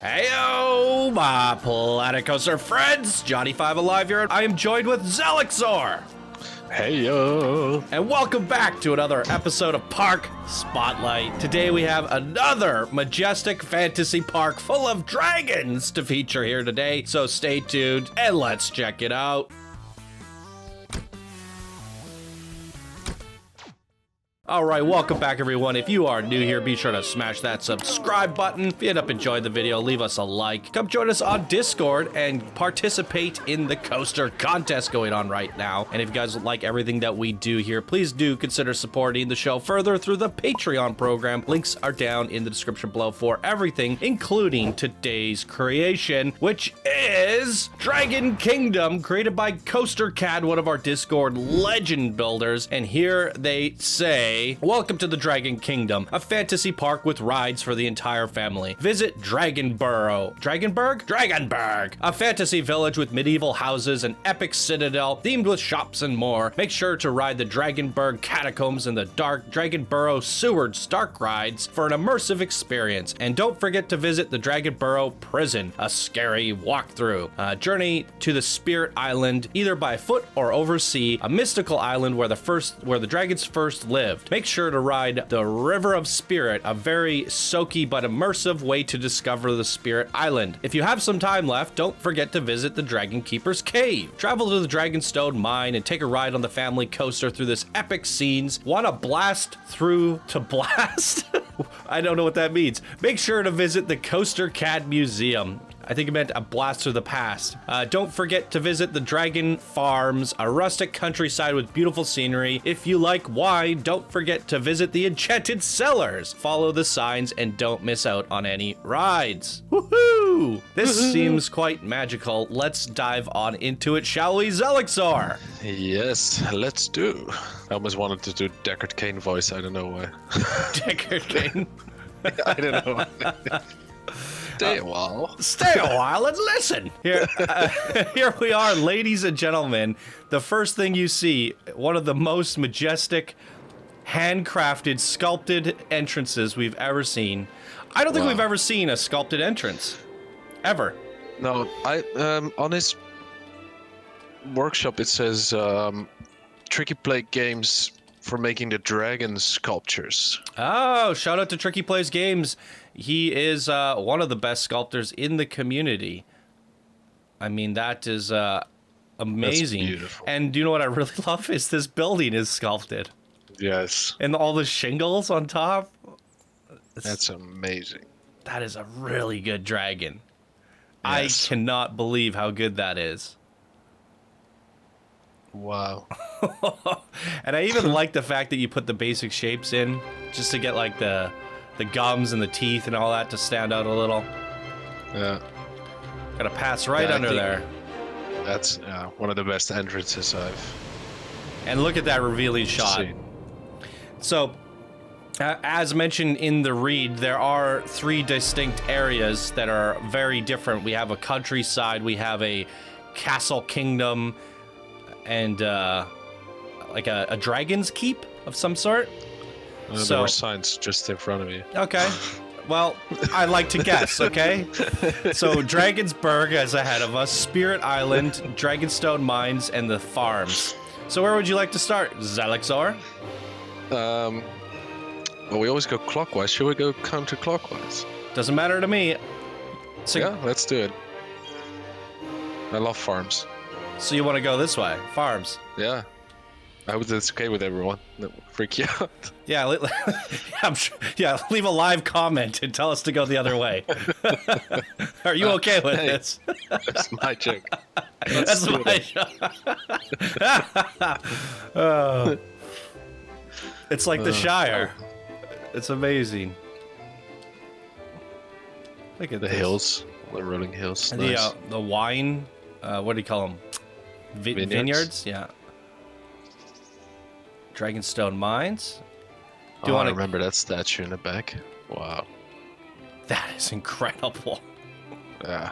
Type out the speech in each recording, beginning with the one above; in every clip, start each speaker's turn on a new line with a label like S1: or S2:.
S1: Heyo, my Planet Coaster friends! Johnny5 Alive here. I am joined with Zelixor.
S2: Heyo!
S1: And welcome back to another episode of Park Spotlight. Today we have another majestic fantasy park full of dragons to feature here today. So stay tuned and let's check it out. All right, welcome back, everyone. If you are new here, be sure to smash that subscribe button. If you end up enjoying the video, leave us a like. Come join us on Discord and participate in the coaster contest going on right now. And if you guys like everything that we do here, please do consider supporting the show further through the Patreon program. Links are down in the description below for everything, including today's creation, which is Dragon Kingdom, created by Coastercad, one of our Discord legend builders. And here they say, welcome to the Dragon Kingdom, a fantasy park with rides for the entire family. Visit Dragonburg, a fantasy village with medieval houses, an epic citadel themed with shops and more. Make sure to ride the Dragonburg Catacombs and the dark Dragonburrow Seward Stark rides for an immersive experience. And don't forget to visit the Dragonburrow Prison, a scary walkthrough. Journey to the Spirit Island, either by foot or over sea, a mystical island where the dragons first lived. Make sure to ride the River of Spirit, a very soaky but immersive way to discover the Spirit Island. If you have some time left, don't forget to visit the Dragon Keeper's Cave. Travel to the Dragonstone Mine and take a ride on the family coaster through this epic scenes. Want to blast through to blast? I don't know what that means. Make sure to visit the Coastercad Museum. I think it meant a blast through the past. Don't forget to visit the Dragon Farms, a rustic countryside with beautiful scenery. If you like wine, don't forget to visit the Enchanted Cellars. Follow the signs and don't miss out on any rides. Woohoo! This seems quite magical. Let's dive on into it, shall we, Zelixor?
S2: Yes, let's do. I almost wanted to do Deckard Cain voice, I don't know why.
S1: Deckard Cain?
S2: I don't know. Stay a while
S1: And listen. Here we are, ladies and gentlemen. The first thing you see, one of the most majestic, handcrafted, sculpted entrances we've ever seen. I don't think we've ever seen a sculpted entrance, ever.
S2: No, on his workshop it says Tricky Play Games for making the dragon sculptures. Oh,
S1: shout out to Tricky Plays Games. He is one of the best sculptors in the community. I mean, that is amazing.
S2: That's beautiful.
S1: And do you know what I really love is this building is sculpted.
S2: Yes.
S1: And all the shingles on top.
S2: That's amazing.
S1: That is a really good dragon.
S2: Yes.
S1: I cannot believe how good that is.
S2: Wow.
S1: And I even like the fact that you put the basic shapes in just to get like the gums and the teeth and all that to stand out a little.
S2: Yeah.
S1: Gotta pass right under there.
S2: That's one of the best entrances I've...
S1: And look at that revealing shot.
S2: seen.
S1: So, as mentioned in the read, there are 3 distinct areas that are very different. We have a countryside, we have a castle kingdom, and like a dragon's keep of some sort.
S2: There were signs just in front of me.
S1: Okay. Well, I like to guess, okay? So Dragonsburg is ahead of us, Spirit Island, Dragonstone Mines, and the farms. So where would you like to start, Zelixor?
S2: Well, we always go clockwise. Should we go counterclockwise?
S1: Doesn't matter to me. So,
S2: yeah, let's do it. I love farms.
S1: So you want to go this way, farms?
S2: Yeah. I hope that's okay with everyone. That will freak you out.
S1: Yeah, I'm sure. Yeah, leave a live comment and tell us to go the other way. Are you okay with this?
S2: That's my joke.
S1: That's my joke. It's like the Shire. It's amazing. Look at
S2: the hills, the rolling hills.
S1: And
S2: nice.
S1: the wine. What do you call them? Vineyards. Yeah. Dragonstone Mines.
S2: Do you want to remember that statue in the back? Wow.
S1: That is incredible.
S2: Yeah.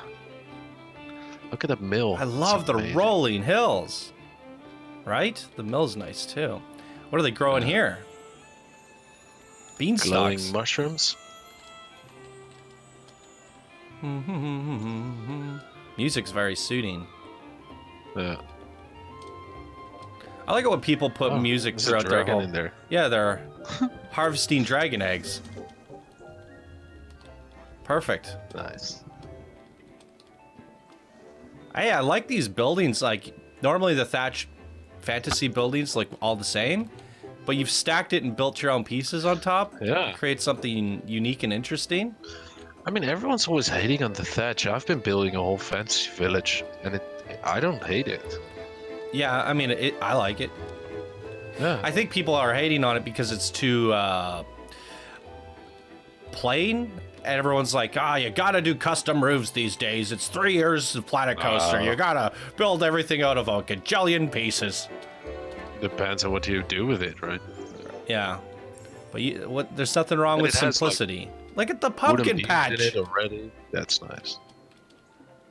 S2: Look at the mill.
S1: I love the rolling hills. Right? The mill's nice too. What are they growing here? Beanstalks.
S2: Glowing mushrooms.
S1: Music's very soothing.
S2: Yeah.
S1: I like it when people put music
S2: there's a
S1: throughout their
S2: dragon
S1: whole...
S2: in there.
S1: Yeah, they're harvesting dragon eggs. Perfect.
S2: Nice.
S1: Hey, I like these buildings. Like, normally the thatch fantasy buildings, like, all the same. But you've stacked it and built your own pieces on top.
S2: Yeah.
S1: Create something unique and interesting.
S2: I mean, everyone's always hating on the thatch. I've been building a whole fantasy village, and I don't hate it.
S1: Yeah, I mean, I like it.
S2: Yeah.
S1: I think people are hating on it because it's too plain. And everyone's like, you gotta do custom roofs these days. It's 3 years of Planet Coaster. You gotta build everything out of a gajillion pieces.
S2: Depends on what you do with it, right?
S1: Yeah. But there's nothing wrong with simplicity. Look at the pumpkin patch.
S2: In it already. That's nice.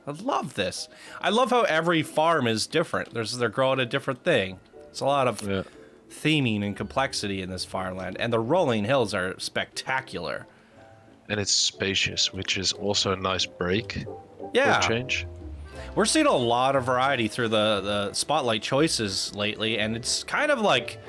S1: I love this. I love how every farm is different. They're growing a different thing. It's a lot of theming and complexity in this farmland. And the rolling hills are spectacular.
S2: And it's spacious, which is also a nice break.
S1: Yeah.
S2: For change.
S1: We're seeing a lot of variety through the spotlight choices lately, and it's kind of like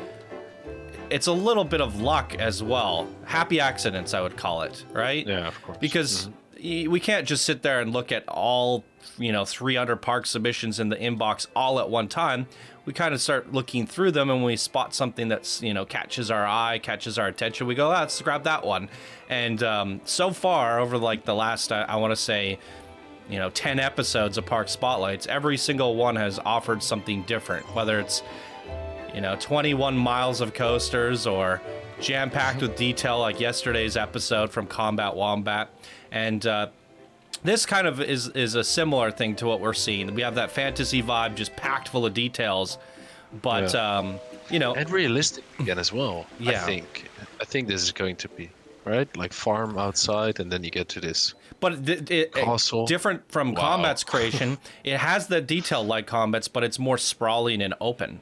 S1: it's a little bit of luck as well. Happy accidents, I would call it, right?
S2: Yeah, of course.
S1: Because we can't just sit there and look at all 300 park submissions in the inbox all at one time. We kind of start looking through them, and when we spot something that's catches our eye, catches our attention, we go, let's grab that one. And so far over like the last I want to say 10 episodes of Park Spotlights, every single one has offered something different, whether it's 21 miles of coasters or jam-packed with detail like yesterday's episode from Combat Wombat. And this kind of is a similar thing to what we're seeing. We have that fantasy vibe just packed full of details, but
S2: and realistic again as well.
S1: Yeah.
S2: I think this is going to be right, like farm outside, and then you get to this.
S1: But it different from Combat's creation. It has the detail like Combat's, but it's more sprawling and open.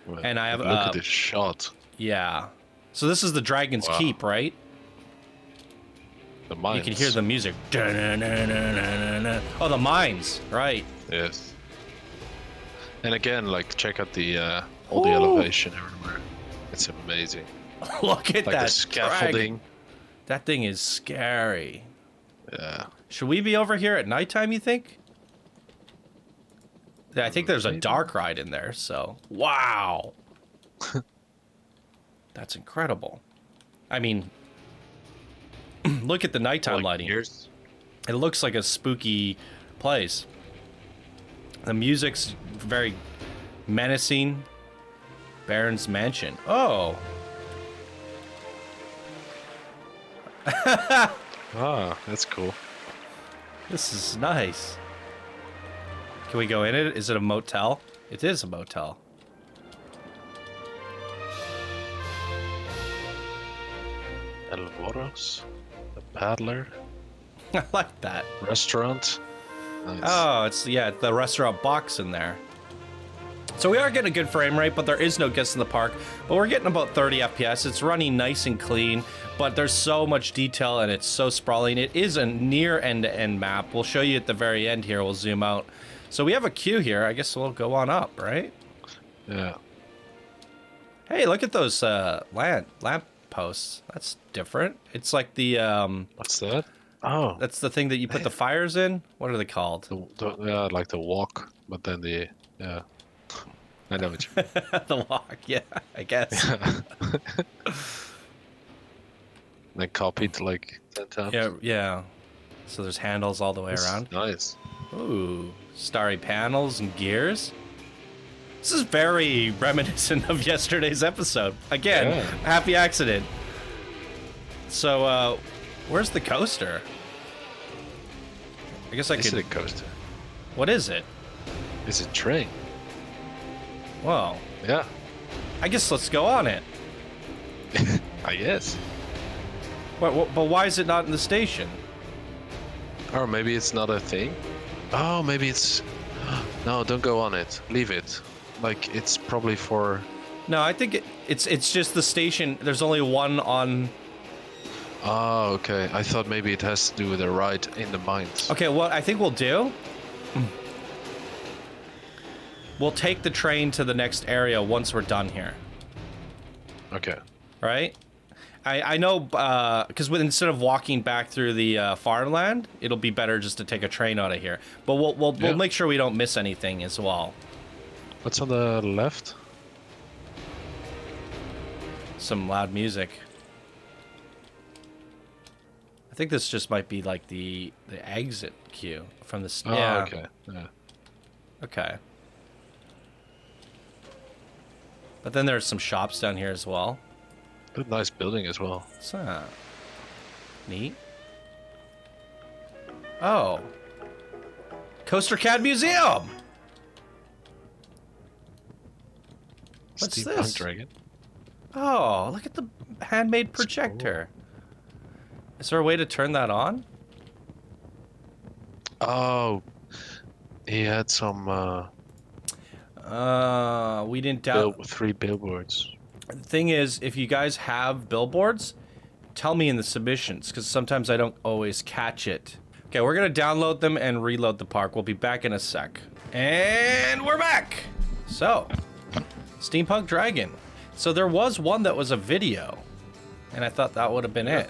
S2: Right.
S1: And I have
S2: look at this shot.
S1: Yeah. So this is the Dragon's Keep, right?
S2: The mines.
S1: You can hear the music. Oh, the mines, right?
S2: Yes. And again, like check out the all the elevation everywhere. It's amazing.
S1: Look at
S2: like
S1: that
S2: the scaffolding.
S1: dragon. That thing is scary.
S2: Yeah.
S1: Should we be over here at nighttime, you think? Yeah, I think there's a dark ride in there, so... Wow! That's incredible. I mean... look at the nighttime lighting.
S2: Years?
S1: It looks like a spooky place. The music's very menacing. Barron's Mansion. Oh!
S2: That's cool.
S1: This is nice. Can we go in it? Is it a motel? It is a motel.
S2: Elvoros, the paddler.
S1: I like that.
S2: Restaurant. Nice.
S1: Oh, it's the restaurant box in there. So we are getting a good frame rate, but there is no guests in the park. But we're getting about 30 FPS. It's running nice and clean, but there's so much detail and it's so sprawling. It is a near end-to-end map. We'll show you at the very end here. We'll zoom out. So we have a queue here. I guess we'll go on up, right?
S2: Yeah.
S1: Hey, look at those lamp posts. That's different. It's like the
S2: What's that? Oh,
S1: that's the thing that you put the fires in. What are they called?
S2: yeah, like the walk, but then I know what you mean.
S1: The lock, yeah, I guess.
S2: They copied like 10 times.
S1: Yeah. So there's handles all the way around.
S2: Nice.
S1: Ooh, starry panels and gears. This is very reminiscent of yesterday's episode. Again, happy accident. So, where's the coaster? I guess I could...
S2: Is it a coaster?
S1: What is it?
S2: It's a train.
S1: Well,
S2: Yeah.
S1: I guess let's go on it.
S2: I guess.
S1: But why is it not in the station?
S2: Or maybe it's not a thing. Oh, maybe it's... No, don't go on it. Leave it. Like, it's probably for...
S1: No, I think it's just the station. There's only one on
S2: Oh, okay. I thought maybe it has to do with a ride in the mines.
S1: Okay, what I think we'll do, we'll take the train to the next area once we're done here.
S2: Okay.
S1: Right? I know, because instead of walking back through the farmland, it'll be better just to take a train out of here. But we'll make sure we don't miss anything as well.
S2: What's on the left?
S1: Some loud music. I think this just might be like the exit queue from the...
S2: Oh,
S1: yeah.
S2: okay. Yeah.
S1: Okay. But then there's some shops down here as well.
S2: Good, nice building as well.
S1: What's that? Neat. Oh. Coastercad Museum! What's
S2: Steampunk
S1: this?
S2: Dragon.
S1: Oh, look at the handmade projector. Is there a way to turn that on?
S2: Oh, he had some
S1: We didn't doubt.
S2: 3 billboards.
S1: The thing is, if you guys have billboards, tell me in the submissions, because sometimes I don't always catch it. Okay, we're gonna download them and reload the park. We'll be back in a sec. And we're back! So, Steampunk Dragon. So there was one that was a video, and I thought that would have been it.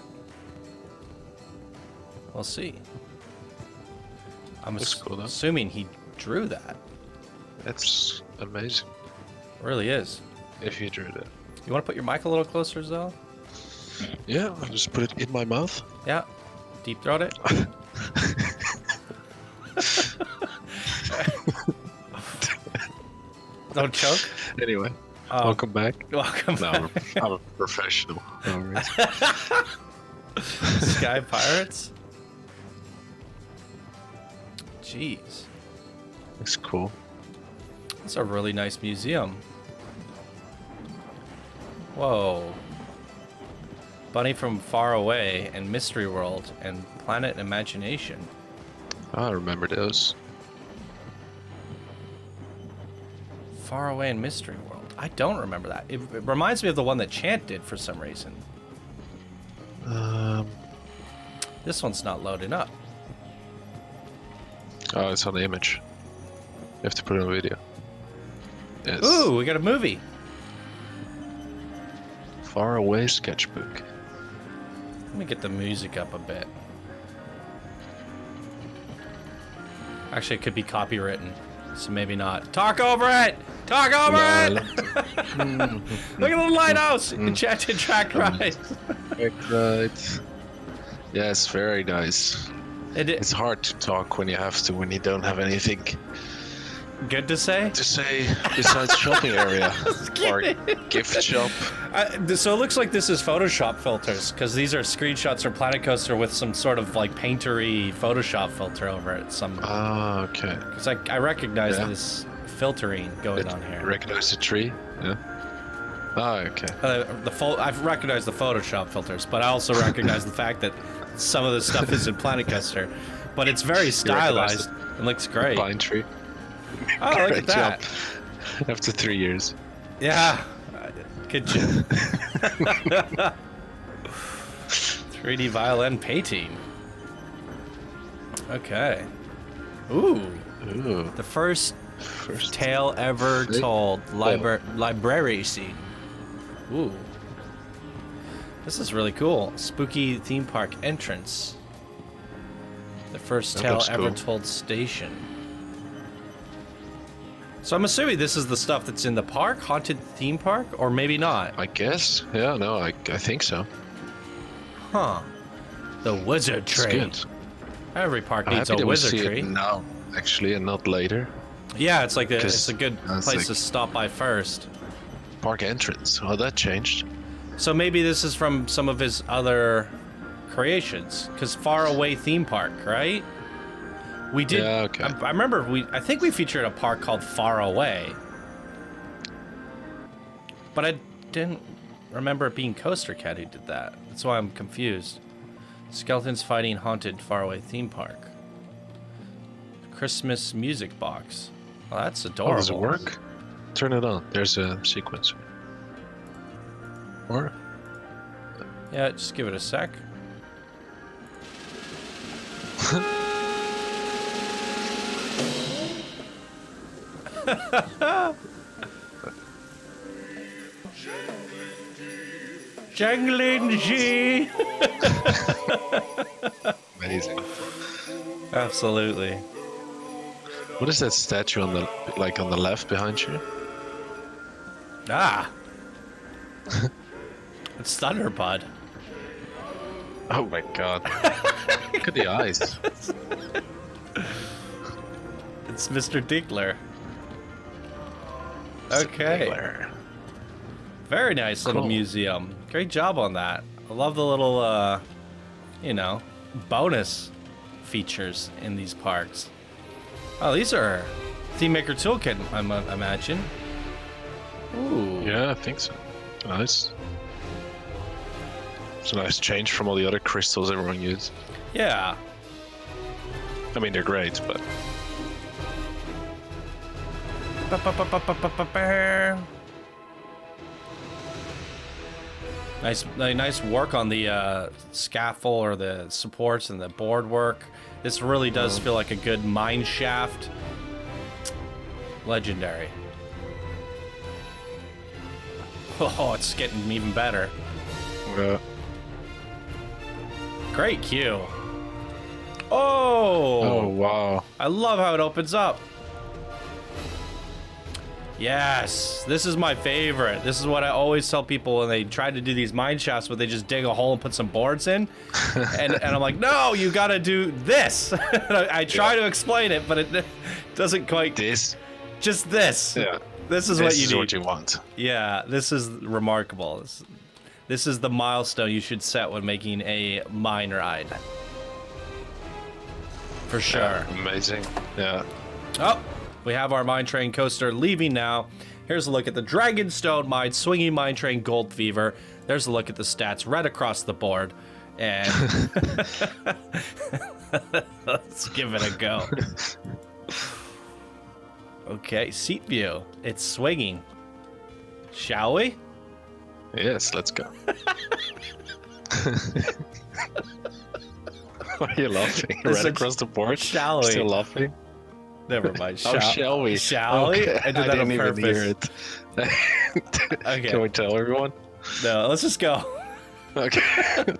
S1: We'll see. I'm
S2: Cool, though.
S1: assuming he drew that.
S2: That's amazing.
S1: Really is.
S2: If you drew that.
S1: You want to put your mic a little closer, Zell?
S2: Yeah, I'll just put it in my mouth.
S1: Yeah. Deep throat it. Don't choke.
S2: Anyway, welcome back.
S1: Welcome
S2: No,
S1: back.
S2: I'm a professional. No worries.
S1: Sky Pirates? Jeez.
S2: It's cool.
S1: That's a really nice museum. Whoa. Bunny from Far Away and Mystery World and Planet Imagination.
S2: I remember those.
S1: Far Away and Mystery World. I don't remember that. It reminds me of the one that Chant did for some reason. This one's not loading up.
S2: Oh, it's on the image. You have to put it on video. Yes.
S1: Ooh, we got a movie.
S2: Far Away sketchbook.
S1: Let me get the music up a bit. Actually, it could be copywritten, so maybe not. Talk over it! Talk over it! Look at the lighthouse! Enchanted track ride.
S2: Right. Yes, very nice.
S1: It's
S2: It's hard to talk when you don't have anything
S1: good to say.
S2: to say besides shopping area or gift shop.
S1: So it looks like this is Photoshop filters, because these are screenshots from Planet Coaster with some sort of like paintery Photoshop filter over it.
S2: Ah, okay.
S1: Because I recognize this filtering going on here.
S2: Recognize the tree? Yeah. Ah, okay.
S1: I've recognized the Photoshop filters, but I also recognize the fact that some of this stuff is in Planet Coaster. But it's very stylized. It looks great.
S2: Pine tree.
S1: Oh, look
S2: Great
S1: at that.
S2: job. After 3 years.
S1: Yeah. Good job. 3D violin painting. Okay. Ooh.
S2: Ooh.
S1: The first tale ever told. Library scene. Ooh. This is really cool. Spooky theme park entrance. The first
S2: That
S1: tale
S2: looks
S1: ever
S2: cool.
S1: told station. So I'm assuming this is the stuff that's in the park, haunted theme park, or maybe not.
S2: I guess. Yeah, no, I think so.
S1: Huh. The wizard
S2: It's
S1: tree.
S2: good.
S1: Every park
S2: I'm
S1: needs
S2: happy
S1: a
S2: that we
S1: wizard
S2: see
S1: tree.
S2: it now, actually, and not later.
S1: Yeah, it's like it's
S2: 'Cause
S1: a good
S2: it's
S1: place
S2: like-
S1: to stop by first.
S2: Park entrance. Oh, that changed.
S1: So maybe this is from some of his other creations, because Far Away theme park, right? We did.
S2: Yeah, okay.
S1: I remember I think we featured a park called Far Away, but I didn't remember it being Coastercad who did that. That's why I'm confused. Skeletons fighting haunted Far Away theme park. Christmas music box. Well, that's adorable.
S2: Oh, does it work? Turn it on. There's a sequence. Or?
S1: Yeah, just give it a sec. Jangling G.
S2: Amazing.
S1: Absolutely.
S2: What is that statue on the on the left behind you?
S1: Ah. It's Thunderbud.
S2: Oh my god. Look at the eyes.
S1: It's Mr. Dickler. Okay. Very nice little museum. Great job on that. I love the little, you know, bonus features in these parks. Oh, these are Theme Maker Toolkit, I imagine. Ooh.
S2: Yeah, I think so. Nice. It's a nice change from all the other crystals everyone uses.
S1: Yeah.
S2: I mean, they're great, but...
S1: Nice work on the scaffold or the supports and the board work. This really does feel like a good mine shaft. Legendary. Oh, it's getting even better. Great cue.
S2: Oh, wow.
S1: I love how it opens up. Yes, this is my favorite. This is what I always tell people when they try to do these mine shafts where they just dig a hole and put some boards in. and I'm like, no, you gotta do this. I try to explain it, but it doesn't quite.
S2: This?
S1: Just this.
S2: Yeah.
S1: This is what you need.
S2: This is what you want.
S1: Yeah, this is remarkable. This is the milestone you should set when making a mine ride. For sure.
S2: Yeah, amazing. Yeah.
S1: Oh, we have our mine train coaster leaving now. Here's a look at the Dragonstone Mine, Swinging Mine Train Gold Fever. There's a look at the stats right across the board. And let's give it a go. Okay, seat view. It's swinging. Shall we?
S2: Yes, let's go. Why are you laughing? Right across the board?
S1: Shall we?
S2: Still laughing?
S1: Never mind.
S2: Shall we?
S1: Shall we?
S2: Okay.
S1: I did that on purpose.
S2: Even hear it.
S1: Okay.
S2: Can we tell everyone?
S1: No, let's just go.
S2: Okay.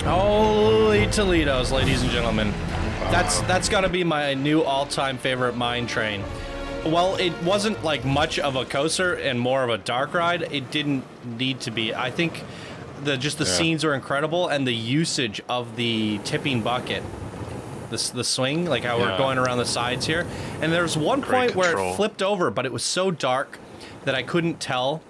S1: Holy Toledos, ladies and gentlemen. That's got to be my new all-time favorite mine train. Well, it wasn't like much of a coaster and more of a dark ride. It didn't need to be. I think the scenes are incredible, and the usage of the tipping bucket, the swing, like how we're going around the sides here. And there was one point where it flipped over, but it was so dark that I couldn't tell.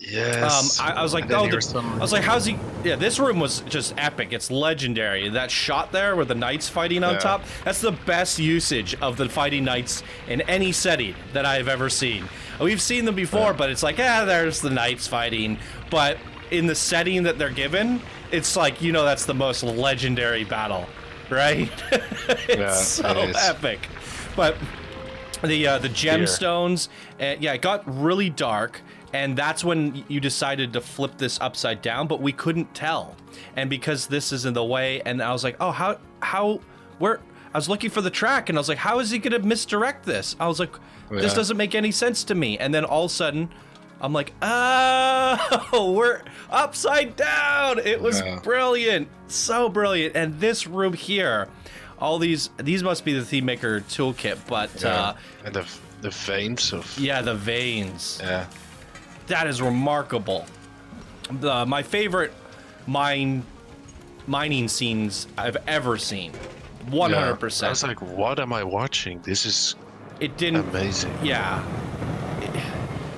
S2: Yes.
S1: I was like, I was like, how's he? Yeah, this room was just epic. It's legendary. That shot there with the knights fighting on top, that's the best usage of the fighting knights in any setting that I've ever seen. We've seen them before, but it's like, there's the knights fighting. But in the setting that they're given, it's like, that's the most legendary battle, right? It's so epic. But the gemstones, it got really dark. And that's when you decided to flip this upside down, but we couldn't tell. And because this is in the way, and I was like, oh, I was looking for the track, and I was like, how is he gonna misdirect this? I was like, this doesn't make any sense to me. And then all of a sudden, I'm like, oh, we're upside down. It was brilliant, so brilliant. And this room here, all these must be the theme maker toolkit, but
S2: and the veins of
S1: the veins.
S2: Yeah.
S1: That is remarkable. My favorite mining scenes I've ever seen. 100%.
S2: I was like, what am I watching? This is amazing.
S1: Yeah.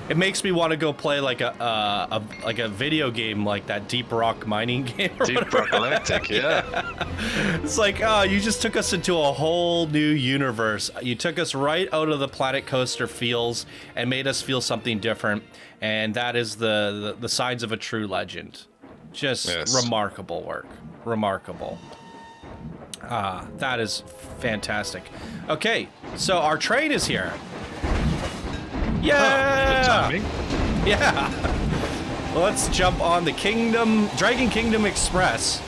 S1: It makes me want to go play like a video game, like that Deep Rock mining game.
S2: Deep Rock Galactic,
S1: It's like, you just took us into a whole new universe. You took us right out of the Planet Coaster feels and made us feel something different. And that is the signs of a true legend. Just remarkable work. Remarkable. That is fantastic. Okay, so our train is here. Yeah!
S2: Good timing.
S1: Yeah! Well, let's jump on the Dragon Kingdom Express.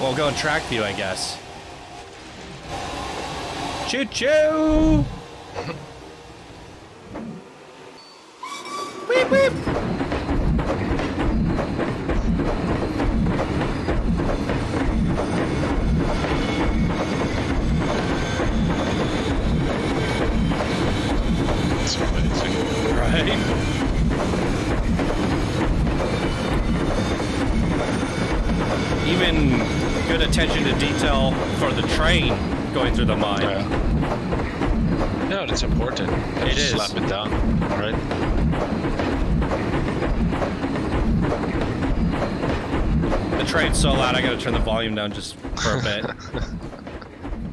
S1: We'll go in track view, I guess. Choo-choo! Weep, weep!
S2: It's amazing.
S1: Right? Even good attention to detail for the train going through the mine.
S2: Yeah, that's important.
S1: It is.
S2: Slap it down, right?
S1: The train's so loud, I gotta turn the volume down just for a bit.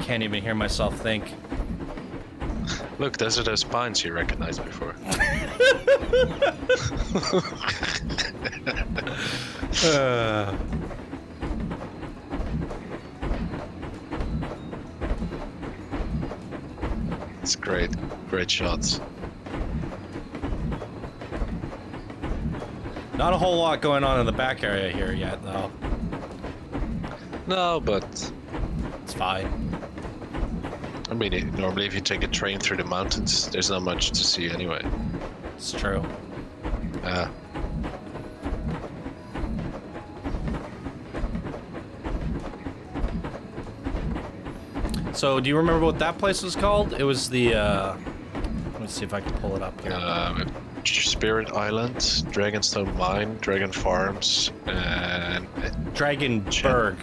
S1: Can't even hear myself think.
S2: Look, those are those pines you recognized before. It's great. Great shots.
S1: Not a whole lot going on in the back area here yet, though.
S2: No, but
S1: it's fine.
S2: I mean, normally if you take a train through the mountains, there's not much to see anyway.
S1: It's true.
S2: Yeah.
S1: So, do you remember what that place was called? It was the, let me see if I can pull it up here.
S2: Spirit Island, Dragonstone Mine, Dragon Farms, and...
S1: Dragonburg.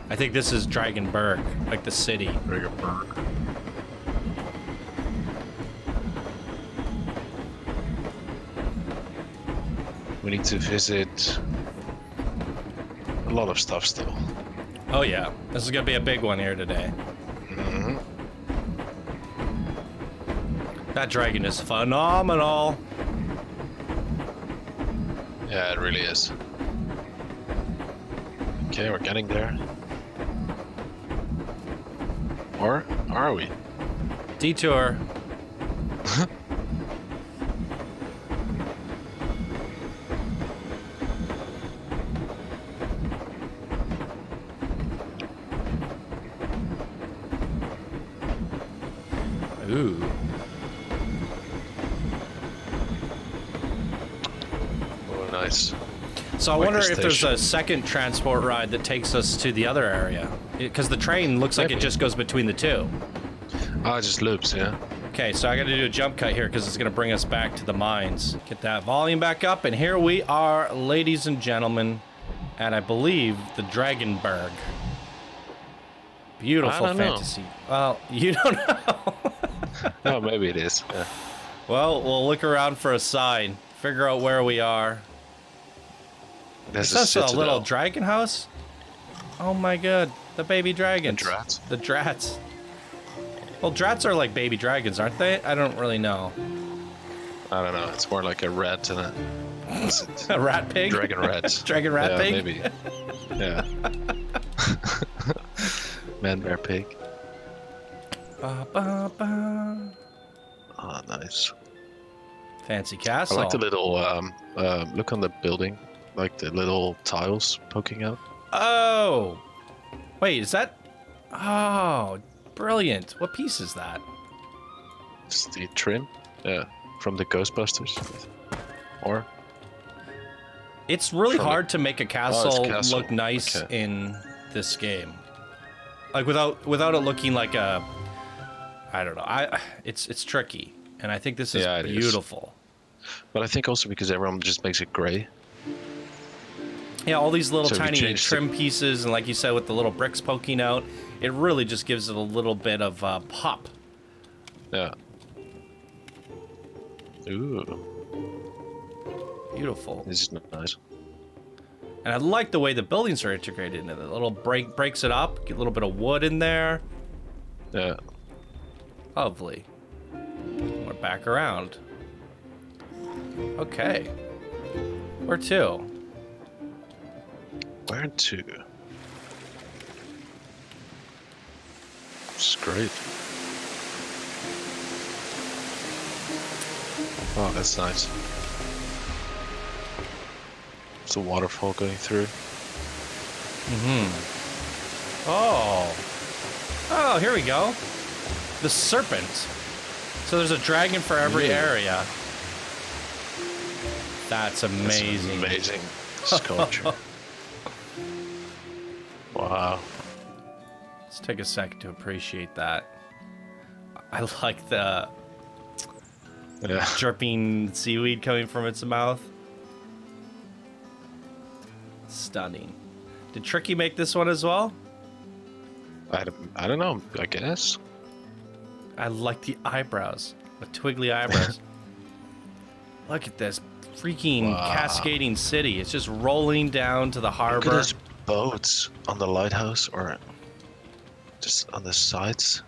S1: I think this is Dragonburg, like the city.
S2: Dragonburg. We need to visit a lot of stuff still.
S1: Oh yeah, this is gonna be a big one here today.
S2: Mm-hmm.
S1: That dragon is phenomenal.
S2: Yeah, it really is. Okay, we're getting there. Or are we?
S1: Detour. Ooh.
S2: Oh, nice.
S1: So I
S2: Like
S1: wonder
S2: the
S1: if there's
S2: station.
S1: a second transport ride that takes us to the other area. Because the train looks like it
S2: Maybe.
S1: just goes between the two.
S2: Ah, it just loops, yeah.
S1: Okay, so I gotta do a jump cut here because it's gonna bring us back to the mines. Get that volume back up, and here we are, ladies and gentlemen, at I believe the Dragonberg. Beautiful
S2: I don't know.
S1: fantasy. Well, you don't know.
S2: Oh, maybe it is. Yeah.
S1: Well, we'll look around for a sign, figure out where we are.
S2: There's
S1: Is this a
S2: citadel.
S1: little dragon house? Oh my god, the baby dragons.
S2: The drats.
S1: The drats. Well, drats are like baby dragons, aren't they? I don't really know.
S2: I don't know. It's more like a rat and a what's it?
S1: A rat pig?
S2: Dragon rat.
S1: Dragon rat
S2: yeah,
S1: pig?
S2: Maybe. Yeah. Man bear pig.
S1: Ba, ba, ba.
S2: Oh, nice.
S1: Fancy
S2: I
S1: castle.
S2: like the little look on the building, like the little tiles poking out.
S1: Oh! Wait, is that... Oh, brilliant. What piece is that?
S2: It's the trim, yeah, from the Ghostbusters. Or
S1: It's really
S2: From the-
S1: hard to make a castle,
S2: castle.
S1: look nice
S2: Okay.
S1: in this game. Like without it looking like a... I don't know. It's tricky. And I think this is
S2: Yeah, it is.
S1: beautiful.
S2: but I think also because everyone just makes it gray.
S1: Yeah, all these little
S2: So if you
S1: tiny
S2: change the-
S1: trim pieces, and like you said, with the little bricks poking out, it really just gives it a little bit of pop.
S2: Yeah. Ooh,
S1: Beautiful.
S2: this is nice.
S1: And I like the way the buildings are integrated into it. The little breaks it up, get a little bit of wood in there.
S2: Yeah.
S1: Lovely. We're back around. Okay. Where to?
S2: Where to? It's great. Oh, that's nice. It's a waterfall going through.
S1: Oh. Oh, here we go. The serpent. So there's a dragon for every
S2: Yeah.
S1: area. That's
S2: That's an
S1: amazing.
S2: amazing sculpture. Wow.
S1: Let's take a second to appreciate that. I like the
S2: Yeah.
S1: dripping seaweed coming from its mouth. Stunning. Did Tricky make this one as well?
S2: I don't know. I guess.
S1: I like the eyebrows. The twiggly eyebrows. Look at this freaking
S2: Wow.
S1: cascading city. It's just rolling down to the
S2: Look at
S1: harbor.
S2: those boats on the lighthouse or just on the sides.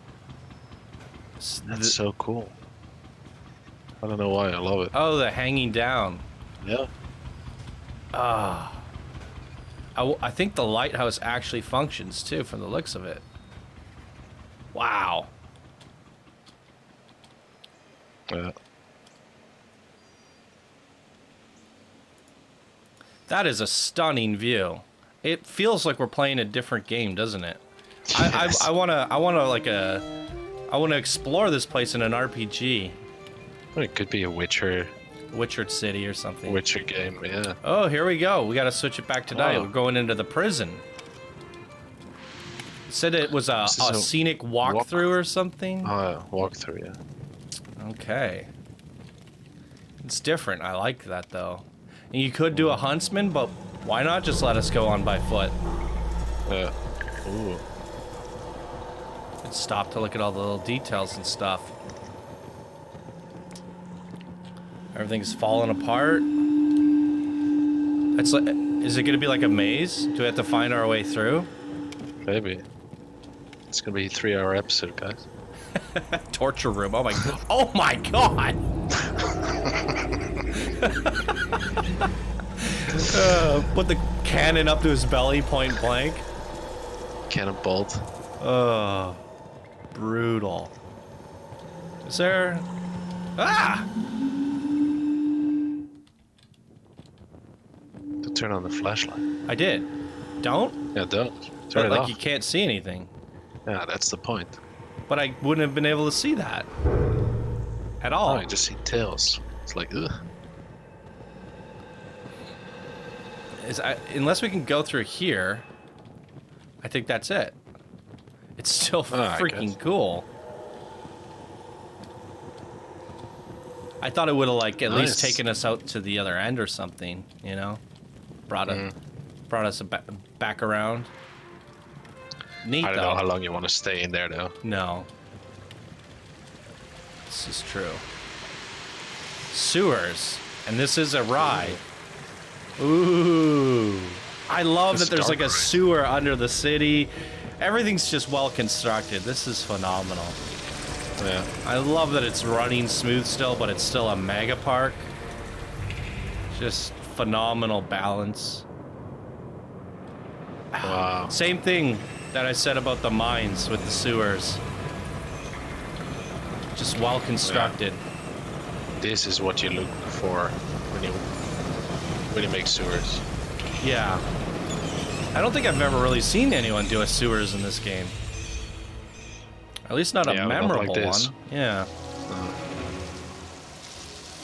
S2: That's so cool. I don't know why I love it.
S1: Oh, the hanging down.
S2: Yeah.
S1: I think the lighthouse actually functions too, from the looks of it. Wow.
S2: Yeah.
S1: That is a stunning view. It feels like we're playing a different game, doesn't it? I wanna explore this place in an RPG,
S2: Well, it could be a Witcher
S1: City or something.
S2: game, yeah.
S1: Oh, here we go. We gotta switch it back to night.
S2: Oh.
S1: We're going into the prison. It said it was a
S2: This is a
S1: scenic walkthrough or something.
S2: Walkthrough, yeah.
S1: Okay. It's different. I like that though. And you could do a huntsman, but why not just let us go on by foot?
S2: Yeah. Ooh.
S1: And stop to look at all the little details and stuff. Everything's falling apart. It's like, is it gonna be like a maze? Do we have to find our way through?
S2: Maybe. It's gonna be a 3-hour episode, guys.
S1: Torture room. Oh my. Oh my god. Put the cannon up to his belly, point blank.
S2: Cannon bolt.
S1: Oh, brutal. Is there? Ah!
S2: To turn on the flashlight.
S1: I did. Don't?
S2: Yeah, don't.
S1: But
S2: Turn it
S1: like
S2: off.
S1: you can't see anything.
S2: Yeah, that's the point.
S1: But I wouldn't have been able to see that at all.
S2: Oh, you just see tails. It's like, ugh.
S1: unless we can go through here, I think that's it. It's still freaking cool. I thought it would have like at least taken us out to the other end or something, you know? Brought us back around. Neat,
S2: I don't know how long you want to stay in there, though.
S1: No. This is true. Sewers. And this is a ride. Ooh. I love that there's like a sewer under the city. Everything's just well constructed. This is phenomenal.
S2: Yeah.
S1: I love that it's running smooth still, but it's still a mega park. Just phenomenal balance.
S2: Wow.
S1: Same thing that I said about the mines with the sewers. Just well constructed.
S2: Yeah. This is what you look for when you make sewers.
S1: Yeah. I don't think I've ever really seen anyone do a sewers in this game. At least not a memorable
S2: not like this.
S1: one. Yeah.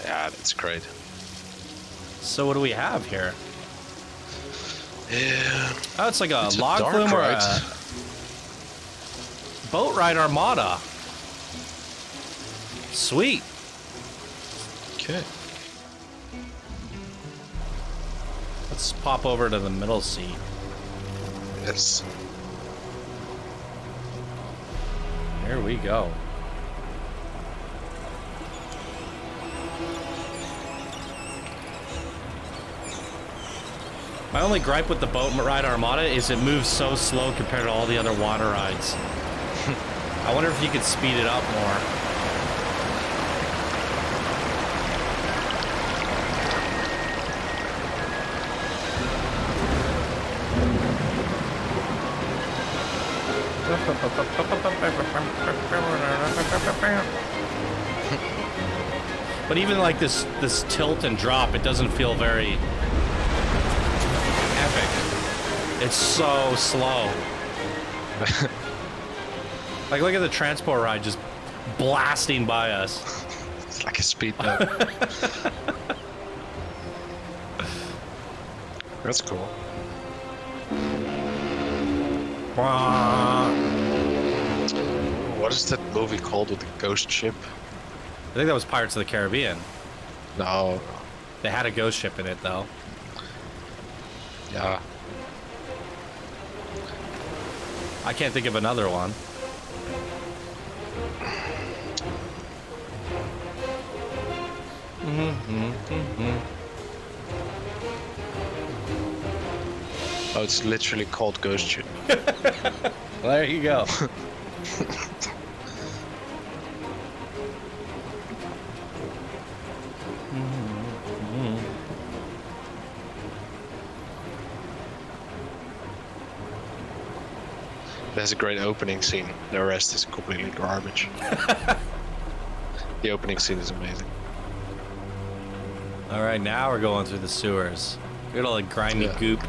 S2: Yeah, that's great.
S1: So what do we have here?
S2: Yeah.
S1: Oh, it's like a log flume or a boat ride armada. Sweet.
S2: Okay.
S1: Let's pop over to the middle seat.
S2: Yes.
S1: There we go. My only gripe with the boat ride armada is it moves so slow compared to all the other water rides. I wonder if you could speed it up more. But even like this tilt and drop, it doesn't feel very epic. It's so slow. Like look at the transport ride just blasting by us.
S2: It's like a speedboat. That's cool. What is that movie called with the ghost ship?
S1: I think that was Pirates of the Caribbean.
S2: No.
S1: They had a ghost ship in it, though.
S2: Yeah.
S1: I can't think of another one.
S2: Oh, it's literally called Ghost Ship.
S1: Well, there you go.
S2: There's a great opening scene. The rest is completely garbage. The opening scene is amazing.
S1: All right, now we're going through the sewers. Look at all the grimy goop.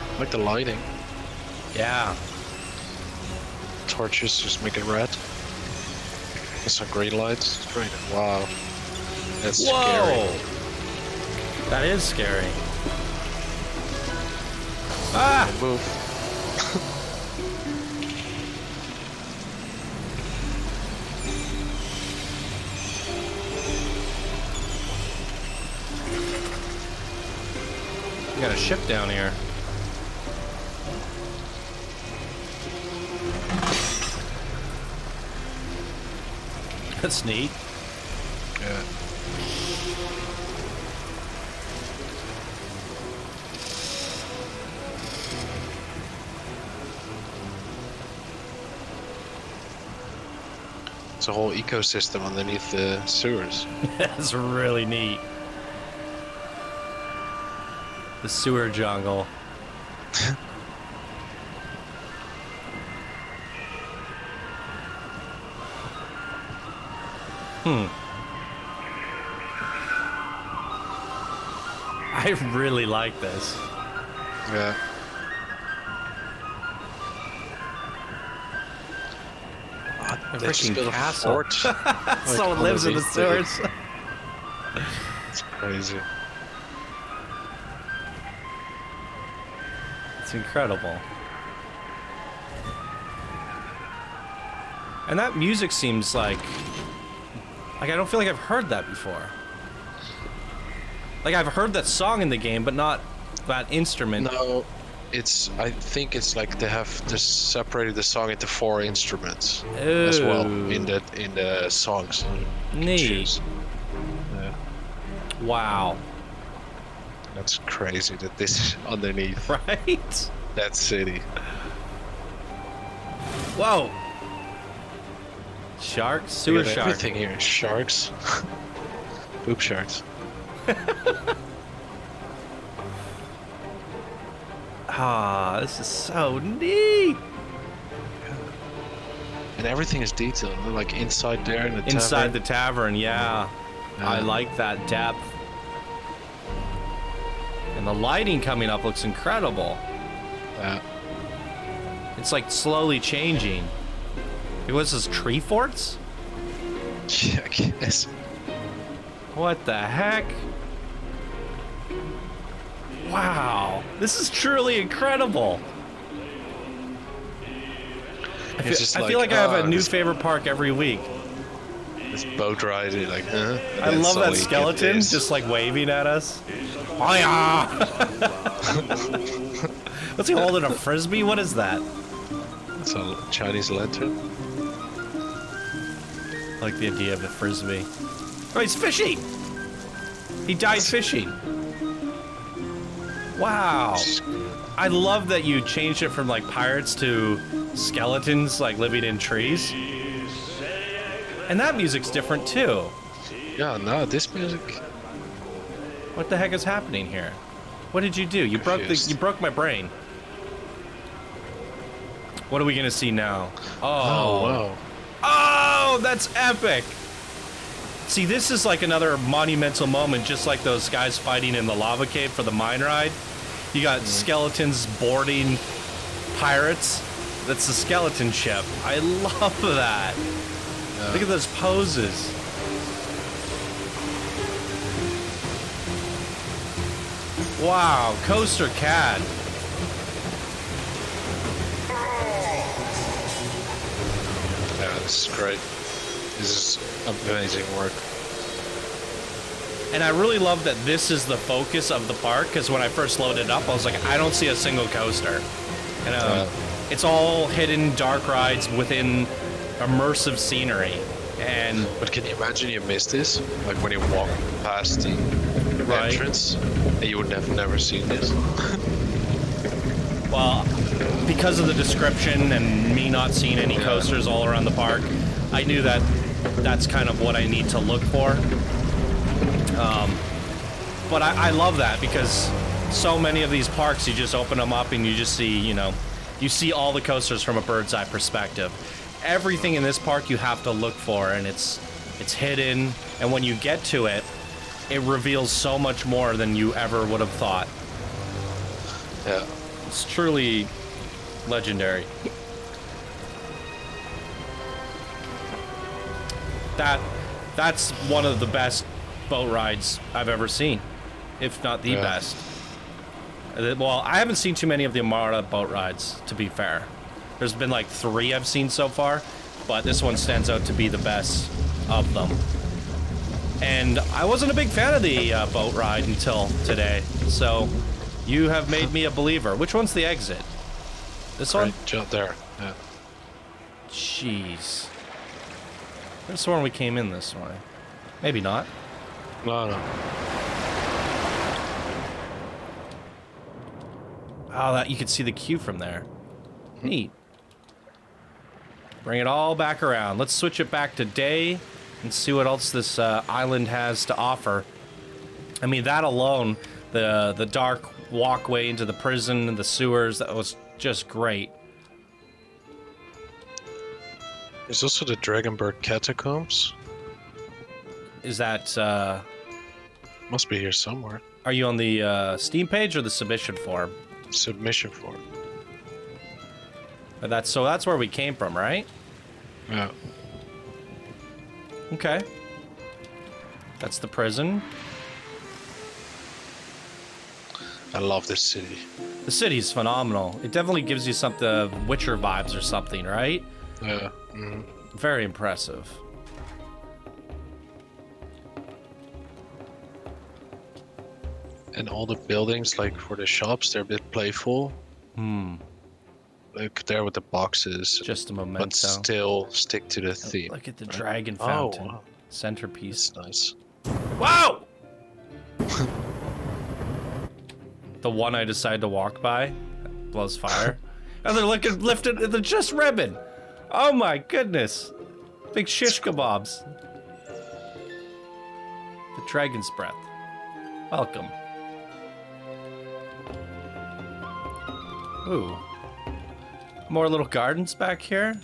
S2: I like the lighting.
S1: Yeah.
S2: Torches just make it red. There's some green lights. It's great. Wow. That's scary.
S1: That is scary. Ah!
S2: Move.
S1: We got a ship down here. That's neat.
S2: Yeah. It's a whole ecosystem underneath the sewers.
S1: That's really neat. The sewer jungle. I really like this.
S2: Yeah.
S1: A
S2: They just
S1: freaking
S2: built a
S1: castle.
S2: fort.
S1: Someone lives in the sewers.
S2: It's crazy.
S1: It's incredible. And that music seems like I don't feel like I've heard that before. Like I've heard that song in the game, but not that instrument.
S2: No, I think it's like they have just separated the song into 4 instruments as well in the songs.
S1: Neat.
S2: Yeah,
S1: Wow.
S2: that's crazy that this is underneath
S1: Right?
S2: that city.
S1: Whoa. Sharks? Sewer
S2: We got
S1: shark.
S2: everything here. Sharks. Poop sharks.
S1: Ah, this is so neat.
S2: And everything is detailed. Like inside there in the
S1: Inside the
S2: tavern.
S1: tavern, yeah. I like that depth. And the lighting coming up looks incredible.
S2: Yeah.
S1: It's like slowly changing. It was this tree forts?
S2: Yeah, I guess.
S1: What the heck? Wow. This is truly incredible. I feel like I have a new favorite park every week.
S2: This boat ride, you're like, huh?
S1: I love that skeleton just like waving at us. Hiya! What's he holding, a frisbee? What is that?
S2: It's a Chinese lantern.
S1: I like the idea of a frisbee. Oh, he's fishing! He died fishing. Wow. I love that you changed it from like pirates to skeletons like living in trees. And that music's different too.
S2: Yeah, no, this music.
S1: What the heck is happening here? What did you do? You broke my brain. What are we gonna see now?
S2: Oh, wow.
S1: Oh, that's epic! See, this is like another monumental moment, just like those guys fighting in the lava cave for the mine ride. You got skeletons boarding pirates. That's the skeleton ship. I love that.
S2: Yeah.
S1: Look at those poses. Wow, Coastercad.
S2: Yeah, this is great. This is amazing work.
S1: And I really love that this is the focus of the park, because when I first loaded it up, I was like, I don't see a single coaster. And it's all hidden dark rides within immersive scenery. And
S2: But can you imagine you missed this? Like when you walk past the entrance, and you would have never seen this.
S1: well, because of the description and me not seeing any coasters all around the park, I knew that that's kind of what I need to look for. But I love that, because so many of these parks, you just open them up and you just see, you see all the coasters from a bird's eye perspective. Everything in this park you have to look for, and it's hidden, and when you get to it, it reveals so much more than you ever would have thought.
S2: Yeah.
S1: It's truly legendary. That's one of the best boat rides I've ever seen, if not the best. Well, I haven't seen too many of the Amara boat rides, to be fair. There's been like 3 I've seen so far, but this one stands out to be the best of them. And I wasn't a big fan of the boat ride until today, so you have made me a believer. Which one's the exit? This one?
S2: Right, jump there. Yeah.
S1: Jeez. This one we came in this way. Maybe not.
S2: No.
S1: Oh, that you could see the queue from there. Neat. Bring it all back around. Let's switch it back to day and see what else this island has to offer. I mean, that alone, the dark walkway into the prison and the sewers, that was just great.
S2: There's also the Dragonberg Catacombs.
S1: Is that,
S2: Must be here somewhere.
S1: are you on the Steam page or the submission form?
S2: Submission form.
S1: So that's where we came from, right?
S2: Yeah.
S1: Okay. That's the prison.
S2: I love this city.
S1: The city's phenomenal. It definitely gives you some Witcher vibes or something, right?
S2: Yeah. Mm-hmm.
S1: Very impressive.
S2: And all the buildings, like for the shops, they're a bit playful. Like there with the boxes.
S1: Just a memento.
S2: But still stick to the theme.
S1: Look at the dragon fountain.
S2: Oh, wow.
S1: Centerpiece.
S2: That's nice.
S1: Wow! The one I decided to walk by blows fire. And they're lifted, they're just ribbon. Oh my goodness. Big shish kebabs. The dragon's breath. Welcome. Ooh. More little gardens back here.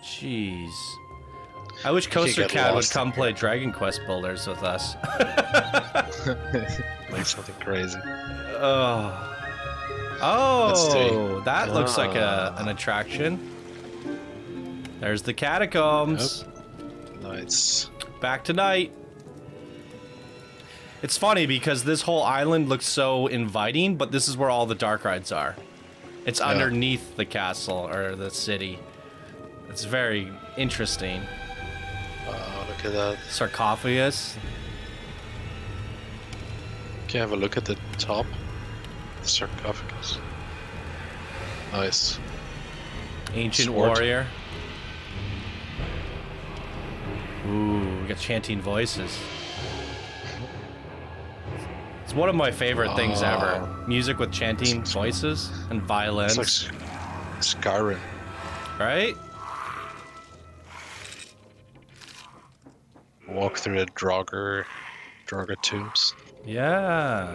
S1: Jeez. I wish Coastercad would come play Dragon Quest Builders with us.
S2: Like something crazy.
S1: Oh, that looks like an attraction. There's the Catacombs.
S2: Yep. Nice.
S1: Back tonight. It's funny because this whole island looks so inviting, but this is where all the dark rides are. It's underneath the castle or the city. It's very interesting.
S2: Look at that.
S1: Sarcophagus.
S2: Can you have a look at the top? The sarcophagus. Nice.
S1: Ancient
S2: Sword.
S1: warrior. Ooh, we got chanting voices. It's one of my favorite things ever. Music with chanting voices and violins.
S2: It's like Skyrim.
S1: Right?
S2: Walk through the Draugr tombs.
S1: Yeah.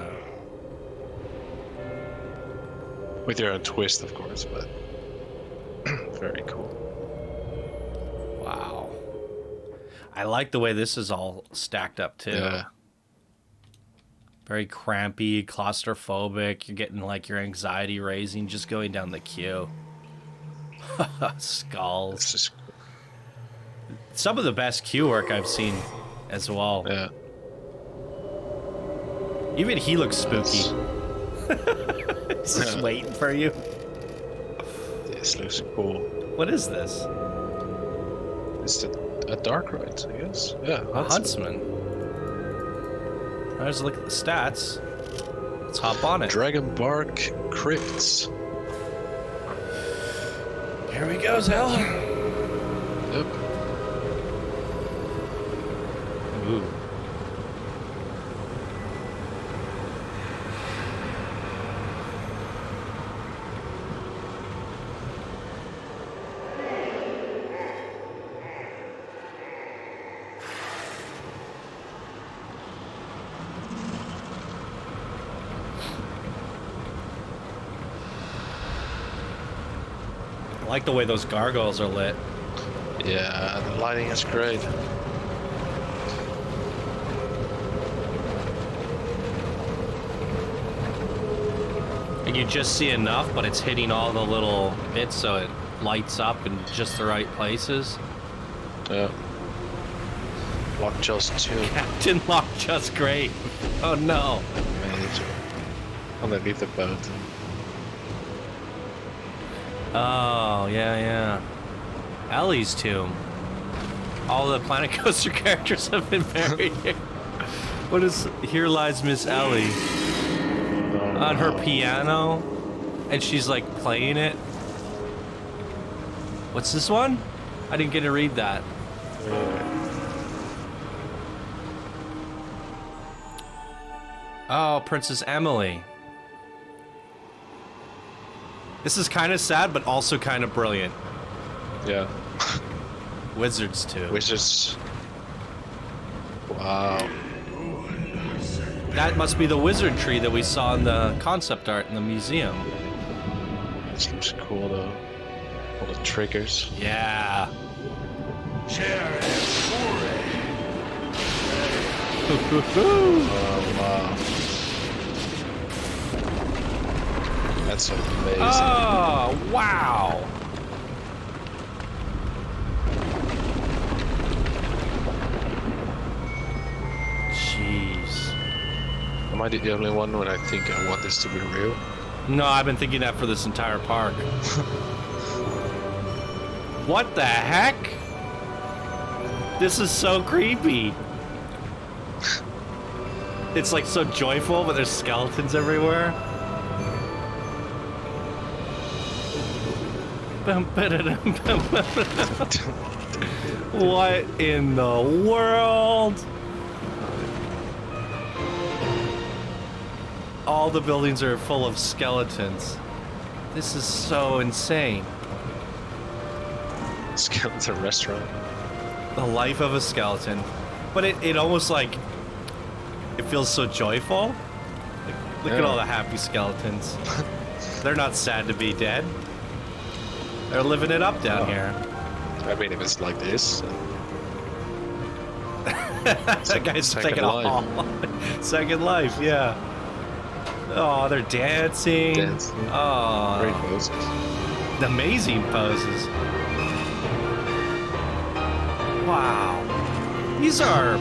S2: With your own twist, of course, but very cool.
S1: Wow. I like the way this is all stacked up too.
S2: Yeah.
S1: Very crampy, claustrophobic. You're getting like your anxiety raising just going down the queue. Skulls.
S2: It's just,
S1: Some of the best queue work I've seen as well.
S2: yeah.
S1: Even he looks spooky. He's just waiting for you.
S2: This looks cool.
S1: What is this?
S2: It's a dark ride, I guess. Yeah.
S1: A huntsman. Let's look at the stats. Let's hop on it.
S2: Dragonbark Crypts.
S1: Here we go, Zell.
S2: Yep.
S1: Ooh. I like the way those gargoyles are lit.
S2: Yeah, the lighting is great.
S1: And you just see enough, but it's hitting all the little bits so it lights up in just the right places.
S2: Yeah. Lockjaw's 2.
S1: Captain Lockjaw's great. Oh no.
S2: Amazing. Underneath the boat.
S1: Oh, yeah. Ellie's tomb. All the Planet Coaster characters have been buried here. What is... Here lies Miss Ellie. On her piano. And she's like playing it. What's this one? I didn't get to read that. Oh, Princess Emily. This is kind of sad, but also kind of brilliant.
S2: Yeah.
S1: Wizards too.
S2: Wizards. Wow.
S1: That must be the wizard tree that we saw in the concept art in the museum.
S2: This looks cool though. All the triggers.
S1: Yeah.
S2: Oh wow. That's amazing.
S1: Oh, wow.
S2: Am I the only one when I think I want this to be real?
S1: No, I've been thinking that for this entire park. What the heck? This is so creepy. It's like so joyful, but there's skeletons everywhere. What in the world? All the buildings are full of skeletons. This is so insane.
S2: Skeleton restaurant.
S1: The life of a skeleton. But it almost like, it feels so joyful. Like, look at all the happy skeletons. They're not sad to be dead. They're living it up down here.
S2: I mean, if it's like this.
S1: That guy's taking a haul. Second life, yeah. Oh, they're dancing. Oh,
S2: great poses.
S1: Amazing poses. Wow. These are...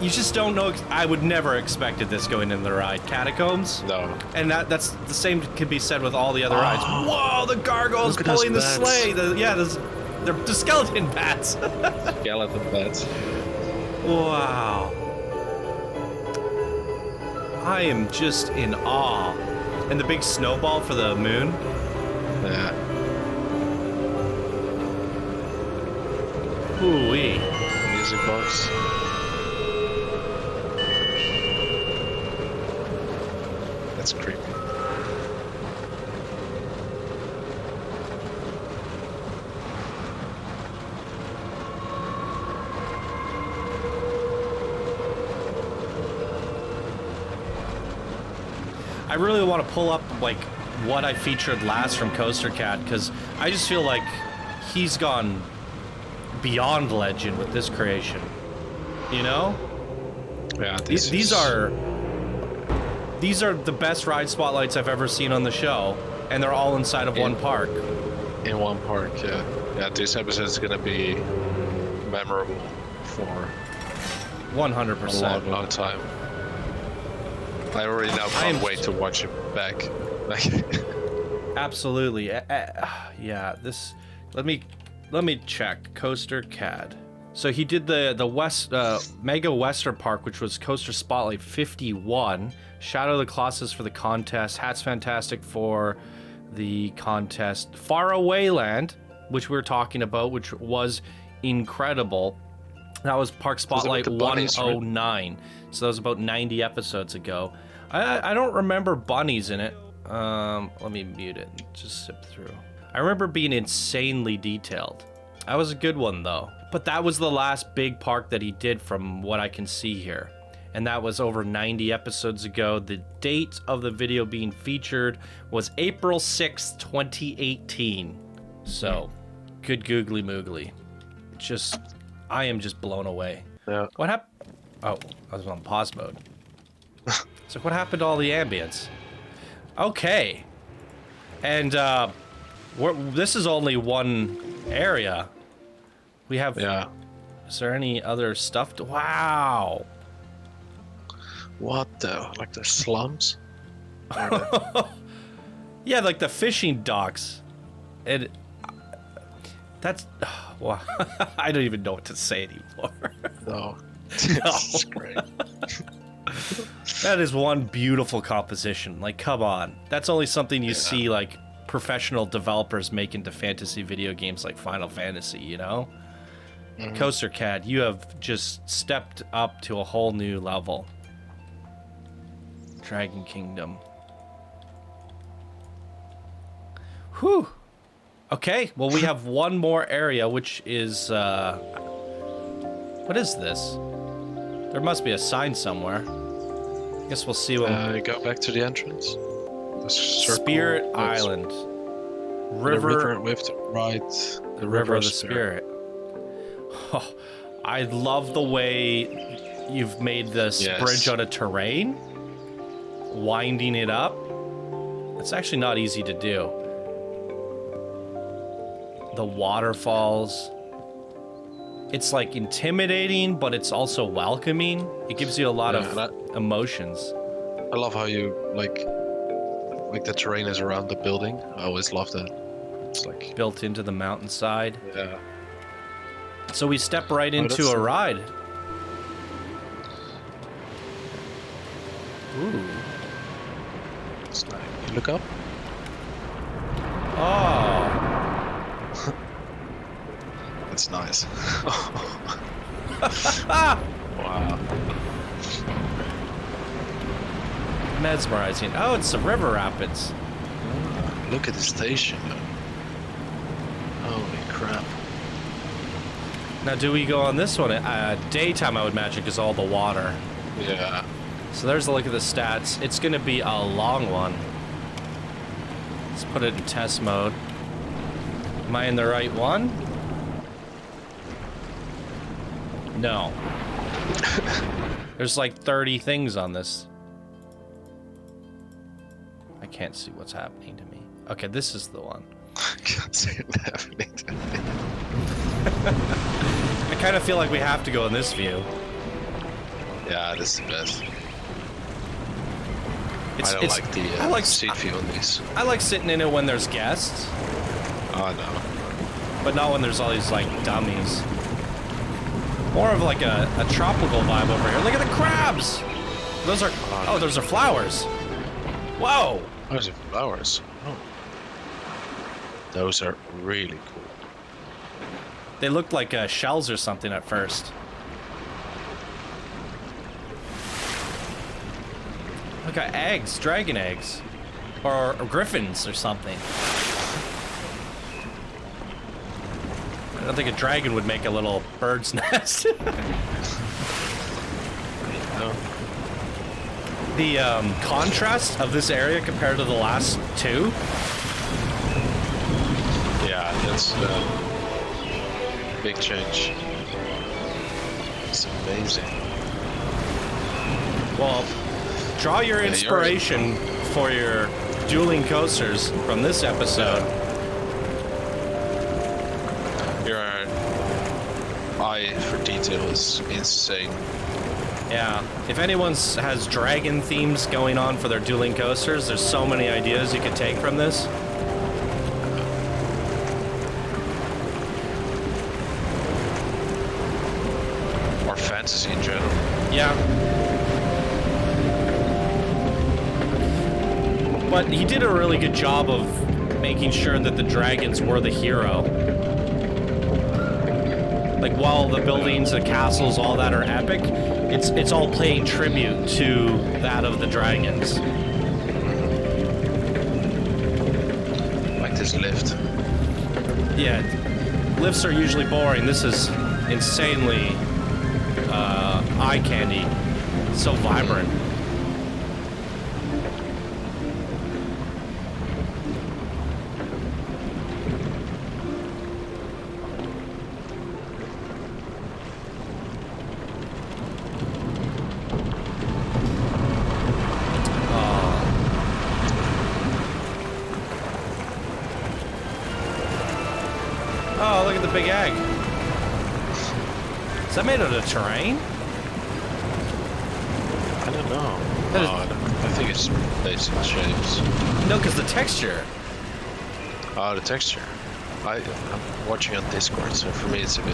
S1: You just don't know. I would never expected this going in the ride. Catacombs?
S2: No.
S1: And that's the same can be said with all the other rides. Whoa, the gargoyles pulling the sleigh. They're the skeleton bats.
S2: Skeleton bats.
S1: Wow. I am just in awe. And the big snowball for the moon.
S2: Yeah.
S1: Ooh-wee.
S2: Music box. That's creepy.
S1: I really want to pull up like what I featured last from Coastercad, because I just feel like he's gone beyond legend with this creation. You know?
S2: Yeah,
S1: these are the best ride spotlights I've ever seen on the show, and they're all inside of one park.
S2: In one park, yeah. Yeah, this episode is gonna be memorable for
S1: 100%.
S2: a long, long time. I already now can't wait to watch it back.
S1: Absolutely. Yeah, this... Let me check. Coastercad. So he did the West Mega Western Park, which was Coaster Spotlight 51. Shadow of the Colossus for the contest. Hat's Fantastic for the contest. Faraway Land, which we were talking about, which was incredible. That was Park Spotlight 109. Right? So that was about 90 episodes ago. I don't remember bunnies in it. Let me mute it and just zip through. I remember being insanely detailed. That was a good one though. But that was the last big park that he did from what I can see here. And that was over 90 episodes ago. The date of the video being featured was April 6th, 2018. So, good googly moogly. I am just blown away.
S2: Yeah.
S1: What happened? Oh, I was on pause mode. So what happened to all the ambience? Okay. And this is only one area. We have...
S2: Yeah.
S1: Is there any other stuff to... Wow.
S2: What the... Like the slums?
S1: Yeah, like the fishing docks. And... That's... Wow. I don't even know what to say anymore.
S2: No. It's great.
S1: That is one beautiful composition. Like, come on. That's only something you see, like, professional developers make into fantasy video games like Final Fantasy, you know? Mm-hmm. Coastercad, you have just stepped up to a whole new level. Dragon Kingdom. Whew. Okay, well, we have one more area, which is, what is this? There must be a sign somewhere. I guess we'll see when...
S2: go back to the entrance. The
S1: Spirit Island. River
S2: with the right.
S1: The River of the Spirit. Oh, I love the way you've made this bridge out of terrain. Winding it up. It's actually not easy to do. The waterfalls. it's like intimidating, but it's also welcoming. It gives you a lot of emotions.
S2: I love how you like the terrain is around the building. I always love that. It's like
S1: built into the mountainside.
S2: Yeah.
S1: So we step right into a ride. Ooh.
S2: It's nice. You look up.
S1: Oh.
S2: That's nice. Wow.
S1: Mesmerizing. Oh, it's the river rapids.
S2: Look at the station. Holy crap.
S1: Now, do we go on this one? Daytime, I would imagine, because all the water.
S2: Yeah.
S1: So there's a look at the stats. It's going to be a long one. Let's put it in test mode. Am I in the right one? No. There's like 30 things on this. I can't see what's happening to me. Okay, this is the one.
S2: I can't see it happening to me.
S1: I kind of feel like we have to go in this view.
S2: Yeah, this is the best. I don't like the seat view on these.
S1: I like sitting in it when there's guests.
S2: Oh, no.
S1: But not when there's all these, like, dummies. More of like a tropical vibe over here. Look at the crabs! Those are... Oh, those are flowers. Whoa!
S2: Those are flowers. Oh. Those are really cool.
S1: They looked like shells or something at first. Look at eggs, dragon eggs. Or griffins or something. I don't think a dragon would make a little bird's nest.
S2: No.
S1: The contrast of this area compared to the last two.
S2: Yeah, that's a big change. It's amazing.
S1: Well, draw your inspiration for your dueling coasters from this episode.
S2: Your eye for detail is insane.
S1: Yeah, if anyone has dragon themes going on for their dueling coasters, there's so many ideas you could take from this.
S2: Or fantasy in general.
S1: Yeah. But he did a really good job of making sure that the dragons were the hero. Like, while the buildings, the castles, all that are epic, it's all paying tribute to that of the dragons.
S2: Like this lift.
S1: Yeah, lifts are usually boring. This is insanely eye candy. So vibrant. Oh, look at the big egg. Is that made out of terrain?
S2: I don't know. I think it's based on shapes.
S1: No, because the texture.
S2: Oh, the texture. I'm watching on Discord, so for me it's a bit...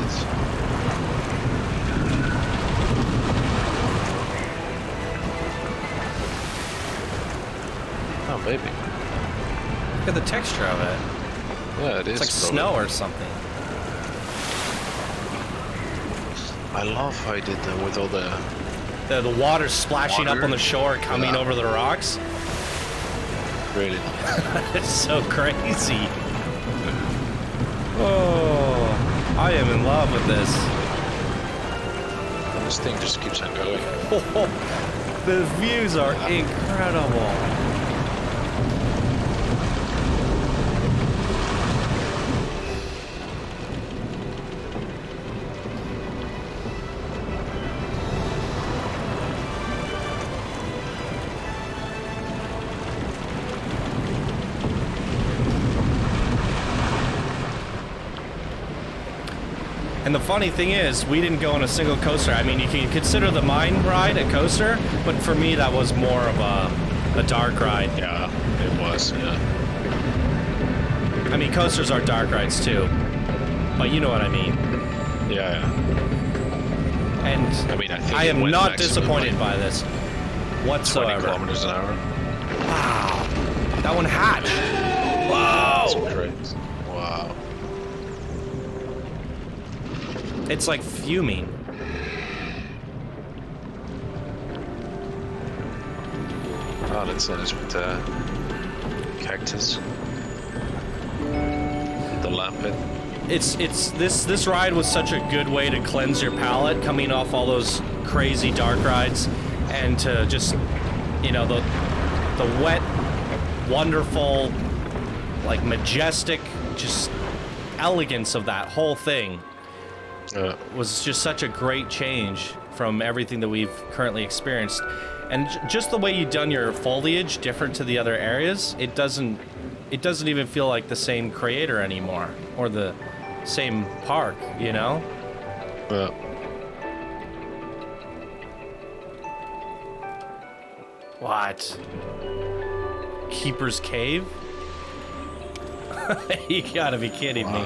S2: Oh, maybe.
S1: Look at the texture of it.
S2: Yeah, it is.
S1: It's like snow or something.
S2: I love how I did that with all the
S1: water splashing up on the shore, coming over the rocks.
S2: Really.
S1: It's so crazy. Oh, I am in love with this.
S2: And this thing just keeps on going.
S1: Oh, the views are incredible. And the funny thing is, we didn't go on a single coaster. I mean, you can consider the mine ride a coaster, but for me, that was more of a dark ride.
S2: Yeah, it was, yeah.
S1: I mean, coasters are dark rides too, but you know what I mean.
S2: Yeah, yeah.
S1: And
S2: I mean,
S1: I am not disappointed by this whatsoever.
S2: 20 kilometers an hour.
S1: Wow. That one hatched. Whoa!
S2: That's great. Wow.
S1: It's like fuming.
S2: Oh, that's nice with the cactus. The lampet.
S1: This ride was such a good way to cleanse your palate, coming off all those crazy dark rides, and to just, you know, the wet, wonderful, like majestic, just elegance of that whole thing was just such a great change from everything that we've currently experienced. And just the way you've done your foliage different to the other areas, it doesn't even feel like the same creator anymore, or the same park, you know?
S2: Yeah.
S1: What? Keeper's Cave? You gotta be kidding me.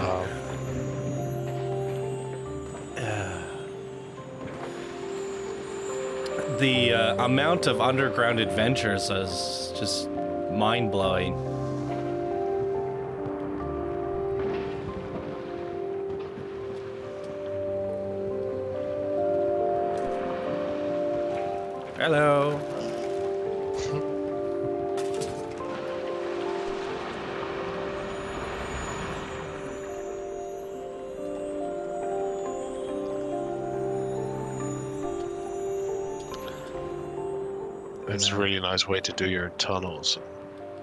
S1: The amount of underground adventures is just mind-blowing. Hello.
S2: It's a really nice way to do your tunnels.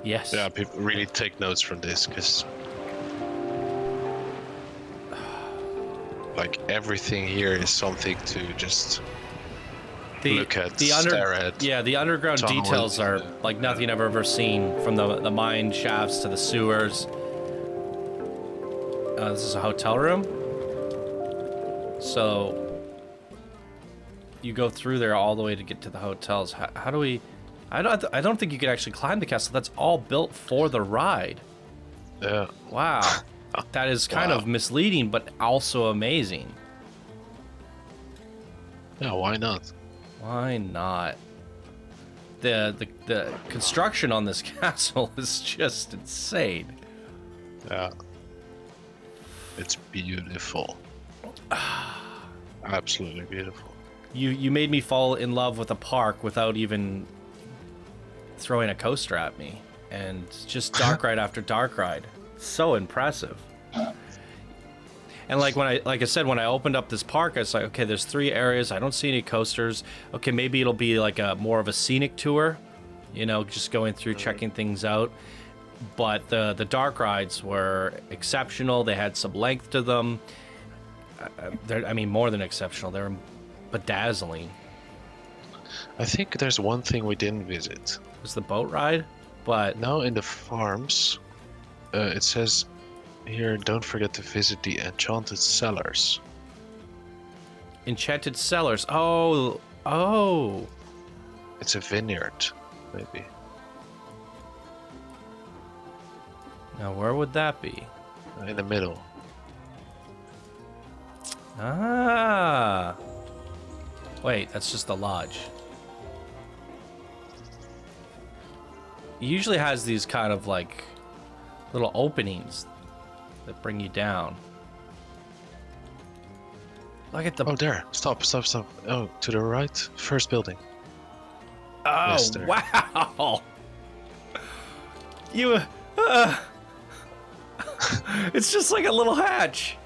S1: Yes.
S2: Yeah, people really take notes from this, because like everything here is something to just look at, stare at.
S1: Yeah, the underground details are like nothing I've ever seen, from the mine shafts to the sewers. This is a hotel room. So you go through there all the way to get to the hotels. How do we? I don't think you could actually climb the castle. That's all built for the ride.
S2: Yeah.
S1: Wow. That is kind of misleading, but also amazing.
S2: Yeah, why not?
S1: Why not? The construction on this castle is just insane.
S2: Yeah. It's beautiful. Absolutely beautiful.
S1: You made me fall in love with a park without even throwing a coaster at me, and just dark ride after dark ride. So impressive. And like I said, when I opened up this park, I was like, okay, there's 3 areas. I don't see any coasters. Okay, maybe it'll be like a more of a scenic tour, you know, just going through, checking things out. But the dark rides were exceptional. They had some length to them. I mean, more than exceptional. They were bedazzling.
S2: I think there's one thing we didn't visit.
S1: It was the boat ride, but
S2: now in the farms, it says here, don't forget to visit the Enchanted Cellars.
S1: Enchanted Cellars. Oh.
S2: It's a vineyard, maybe.
S1: Now, where would that be?
S2: In the middle.
S1: Ah. Wait, that's just the lodge. It usually has these kind of like little openings that bring you down. Look at the...
S2: Oh, there. Stop. Oh, to the right. First building.
S1: Oh,
S2: yes,
S1: wow. You... It's just like a little hatch.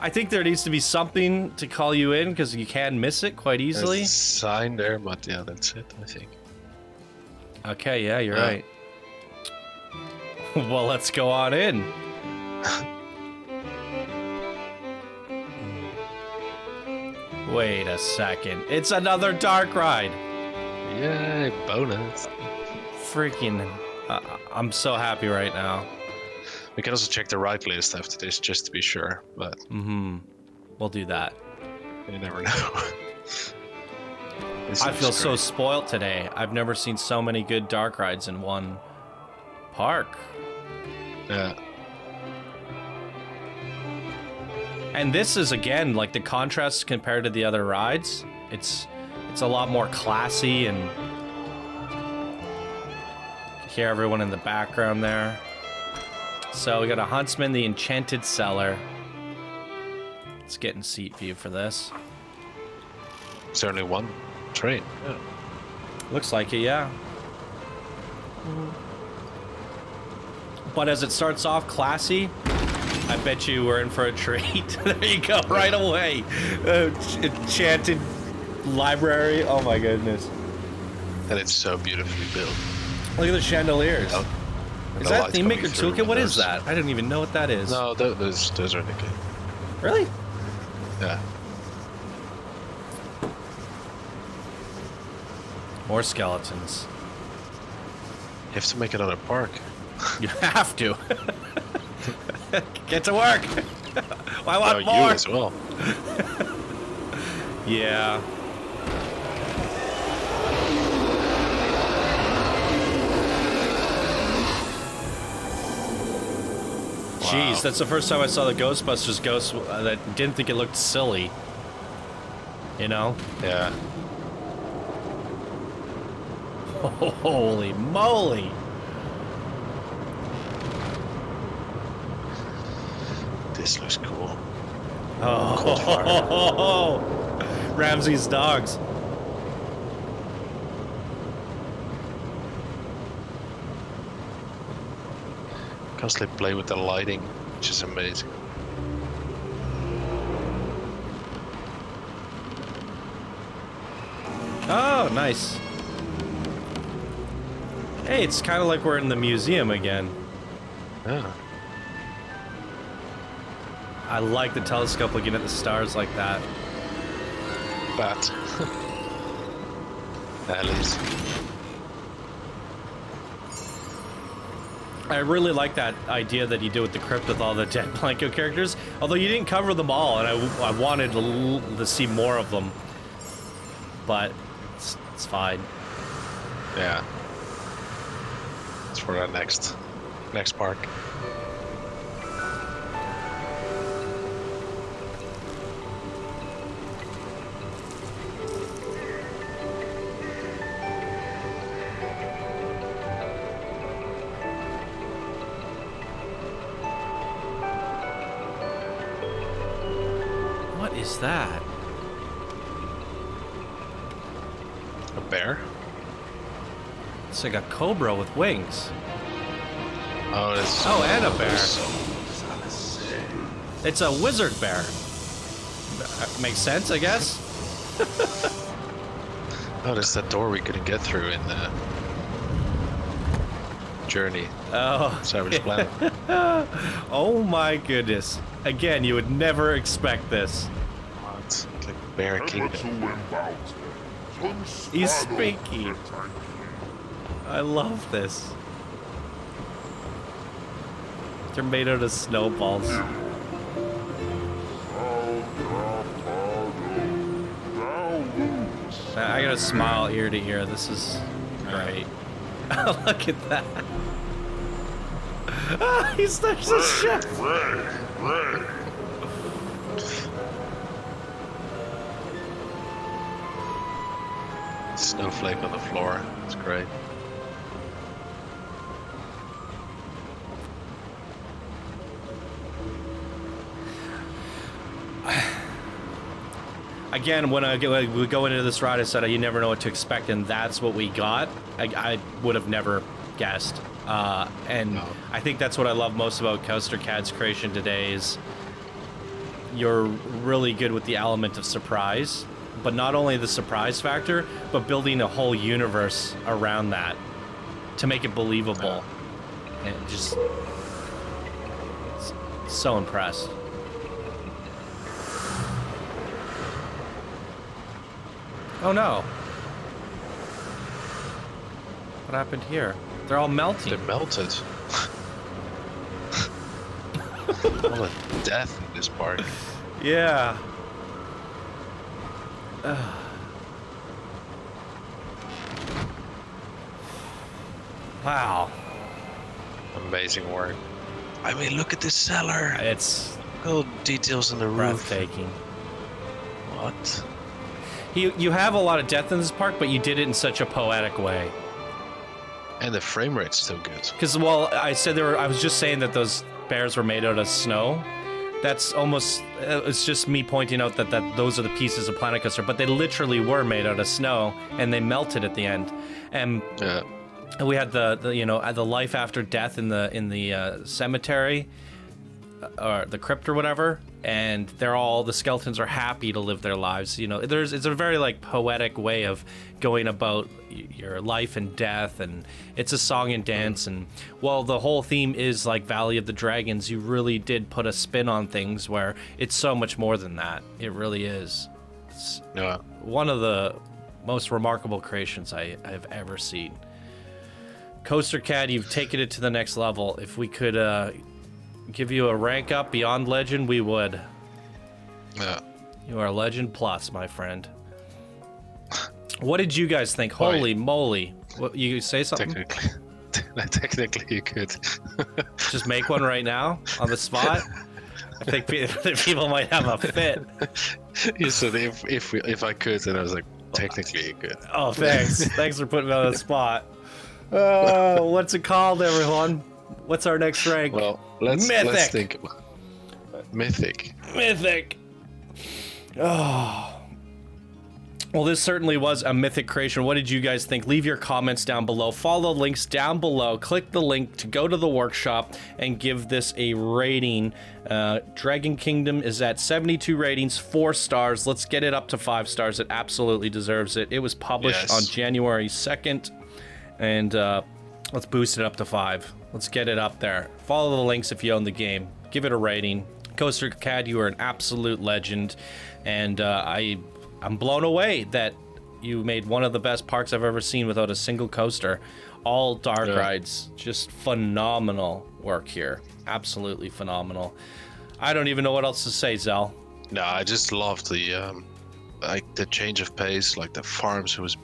S1: I think there needs to be something to call you in, because you can miss it quite easily.
S2: There's a sign there, but yeah, that's it, I think.
S1: Okay, yeah, you're right. Well, let's go on in. Wait a second. It's another dark ride.
S2: Yay, bonus.
S1: Freaking... I'm so happy right now.
S2: We can also check the ride list after this just to be sure, but
S1: We'll do that.
S2: you never know.
S1: I feel so spoilt today. I've never seen so many good dark rides in one park.
S2: Yeah.
S1: And this is, again, like the contrast compared to the other rides. It's a lot more classy, and you can hear everyone in the background there. So we got a Huntsman, the Enchanted Cellar. Let's get in seat view for this.
S2: Is there only one train? Yeah.
S1: Looks like it, yeah. But as it starts off classy, I bet you we're in for a treat. There you go, right away. Enchanted library. Oh my goodness.
S2: And it's so beautifully built.
S1: Look at the chandeliers.
S2: Oh.
S1: Is that Theme Maker Toolkit? What is that? I don't even know what that is.
S2: No, those are indicated.
S1: Really?
S2: Yeah.
S1: More skeletons.
S2: You have to make another park.
S1: You have to. Get to work. I want more.
S2: You as well.
S1: Yeah. Jeez, that's the first time I saw the Ghostbusters ghost that didn't think it looked silly. You know?
S2: Yeah.
S1: Holy moly!
S2: This looks cool.
S1: Oh, Ramsey's dogs.
S2: Constantly play with the lighting, which is amazing.
S1: Oh, nice. Hey, it's kind of like we're in the museum again.
S2: Yeah.
S1: I like the telescope looking at the stars like that.
S2: But at least.
S1: I really like that idea that you do with the crypt with all the dead Blanco characters. Although you didn't cover them all, and I wanted to see more of them. But it's fine.
S2: Yeah. It's for our next park.
S1: What is that?
S2: A bear?
S1: It's like a cobra with wings.
S2: Oh, it's...
S1: Oh, and a bear. It's a wizard bear. Makes sense, I guess.
S2: Oh, there's that door we couldn't get through in the journey.
S1: Oh.
S2: Savage Planet.
S1: Oh my goodness. Again, you would never expect this.
S2: Oh, it's like Bear Kingdom.
S1: He's speaking. I love this. They're made out of snowballs. I gotta smile ear to ear. This is great. Look at that. Ah, he's there's a chef.
S2: Snowflake on the floor. It's great.
S1: Again, when we go into this ride, I said you never know what to expect, and that's what we got. I would have never guessed. And no. I think that's what I love most about Coastercad's creation today is you're really good with the element of surprise, but not only the surprise factor, but building a whole universe around that to make it believable. And just so impressed. Oh no. What happened here? They're all melting.
S2: They're melted. All the death in this park.
S1: Yeah. Wow.
S2: Amazing work. I mean, look at this cellar.
S1: It's
S2: Look at all the details on the roof.
S1: breathtaking.
S2: What?
S1: You have a lot of death in this park, but you did it in such a poetic way.
S2: And the frame rate's still good.
S1: Because, well, I was just saying that those bears were made out of snow. That's almost, it's just me pointing out that those are the pieces of Planet Coaster, but they literally were made out of snow, and they melted at the end. And
S2: Yeah.
S1: we had the life after death in the cemetery, or the crypt or whatever, and the skeletons are happy to live their lives. You know, it's a very like poetic way of going about your life and death, and it's a song and dance. And while the whole theme is like Valley of the Dragons, you really did put a spin on things where it's so much more than that. It really is. It's one of the most remarkable creations I've ever seen. Coastercad, you've taken it to the next level. If we could give you a rank up beyond Legend, we would.
S2: Yeah.
S1: You are Legend Plus, my friend. What did you guys think? Holy moly. What, you say something?
S2: Technically you could.
S1: Just make one right now on the spot? I think people might have a fit.
S2: You said if I could, and I was like, technically you could.
S1: Oh, thanks. Thanks for putting me on the spot. Oh, what's it called, everyone? What's our next rank?
S2: Well, let's think. Mythic. Oh. Well, this certainly was a mythic creation. What did you guys think? Leave your comments down below. Follow the links down below. Click the link to go to the workshop and give this a rating. Dragon Kingdom is at 72 ratings, 4 stars. Let's get it up to 5 stars. It absolutely deserves it. It was published on January 2nd. And let's boost it up to 5. Let's get it up there. Follow the links if you own the game. Give it a rating. Coastercad, you are an absolute legend. And I'm blown away that you made one of the best parks I've ever seen without a single coaster. All dark rides. Just phenomenal work here. Absolutely phenomenal. I don't even know what else to say, Zell. No, I just loved the change of pace. Like the farms was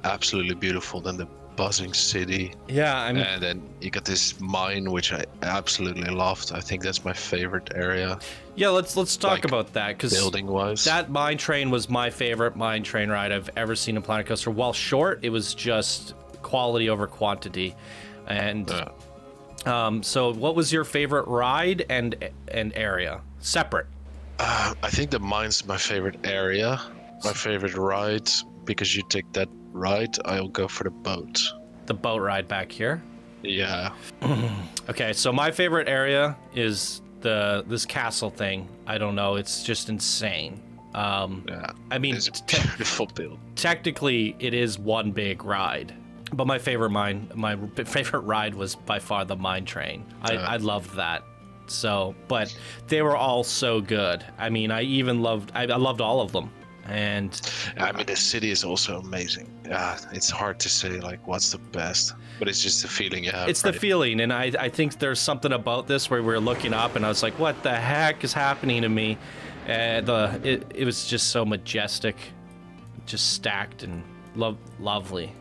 S2: absolutely beautiful. Then the buzzing city. Yeah, I mean, and then you got this mine, which I absolutely loved. I think that's my favorite area.
S1: Yeah, let's talk about that, because
S2: building wise, that
S1: mine train was my favorite mine train ride I've ever seen in Planet Coaster. While short, it was just quality over quantity. And so what was your favorite ride and area separate?
S2: I think the mine's my favorite area. My favorite ride, because you take that ride, I'll go for the boat.
S1: The boat ride back here?
S2: Yeah.
S1: Okay, so my favorite area is this castle thing. I don't know, it's just insane.
S2: Yeah,
S1: I mean,
S2: it's a beautiful build.
S1: Technically, it is one big ride, but my favorite ride was by far the mine train. I loved that. So, but they were all so good. I mean, I loved all of them. And
S2: I mean, the city is also amazing. It's hard to say like what's the best, but it's just the feeling you have.
S1: It's the feeling, and I think there's something about this where we're looking up, and I was like, "What the heck is happening to me?" It was just so majestic, just stacked and lovely,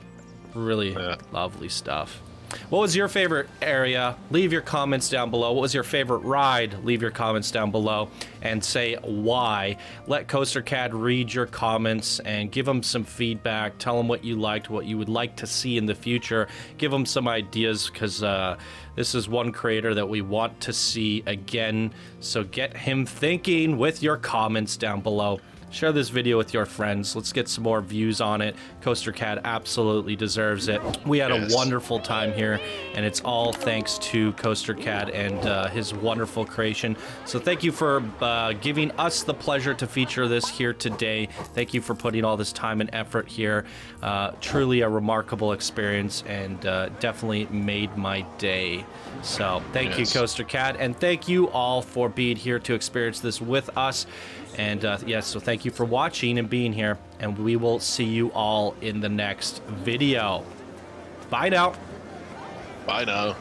S1: really lovely stuff. What was your favorite area? Leave your comments down below. What was your favorite ride? Leave your comments down below and say why. Let Coastercad read your comments and give them some feedback. Tell them what you liked, what you would like to see in the future. Give them some ideas, because this is one creator that we want to see again. So get him thinking with your comments down below. Share this video with your friends. Let's get some more views on it. Coastercad absolutely deserves it. We had a wonderful time here, and it's all thanks to Coastercad and his wonderful creation. So thank you for giving us the pleasure to feature this here today. Thank you for putting all this time and effort here. Truly a remarkable experience, and definitely made my day. So thank you, Coastercad, and thank you all for being here to experience this with us. And so thank you for watching and being here, and we will see you all in the next video. Bye now.
S2: Bye now.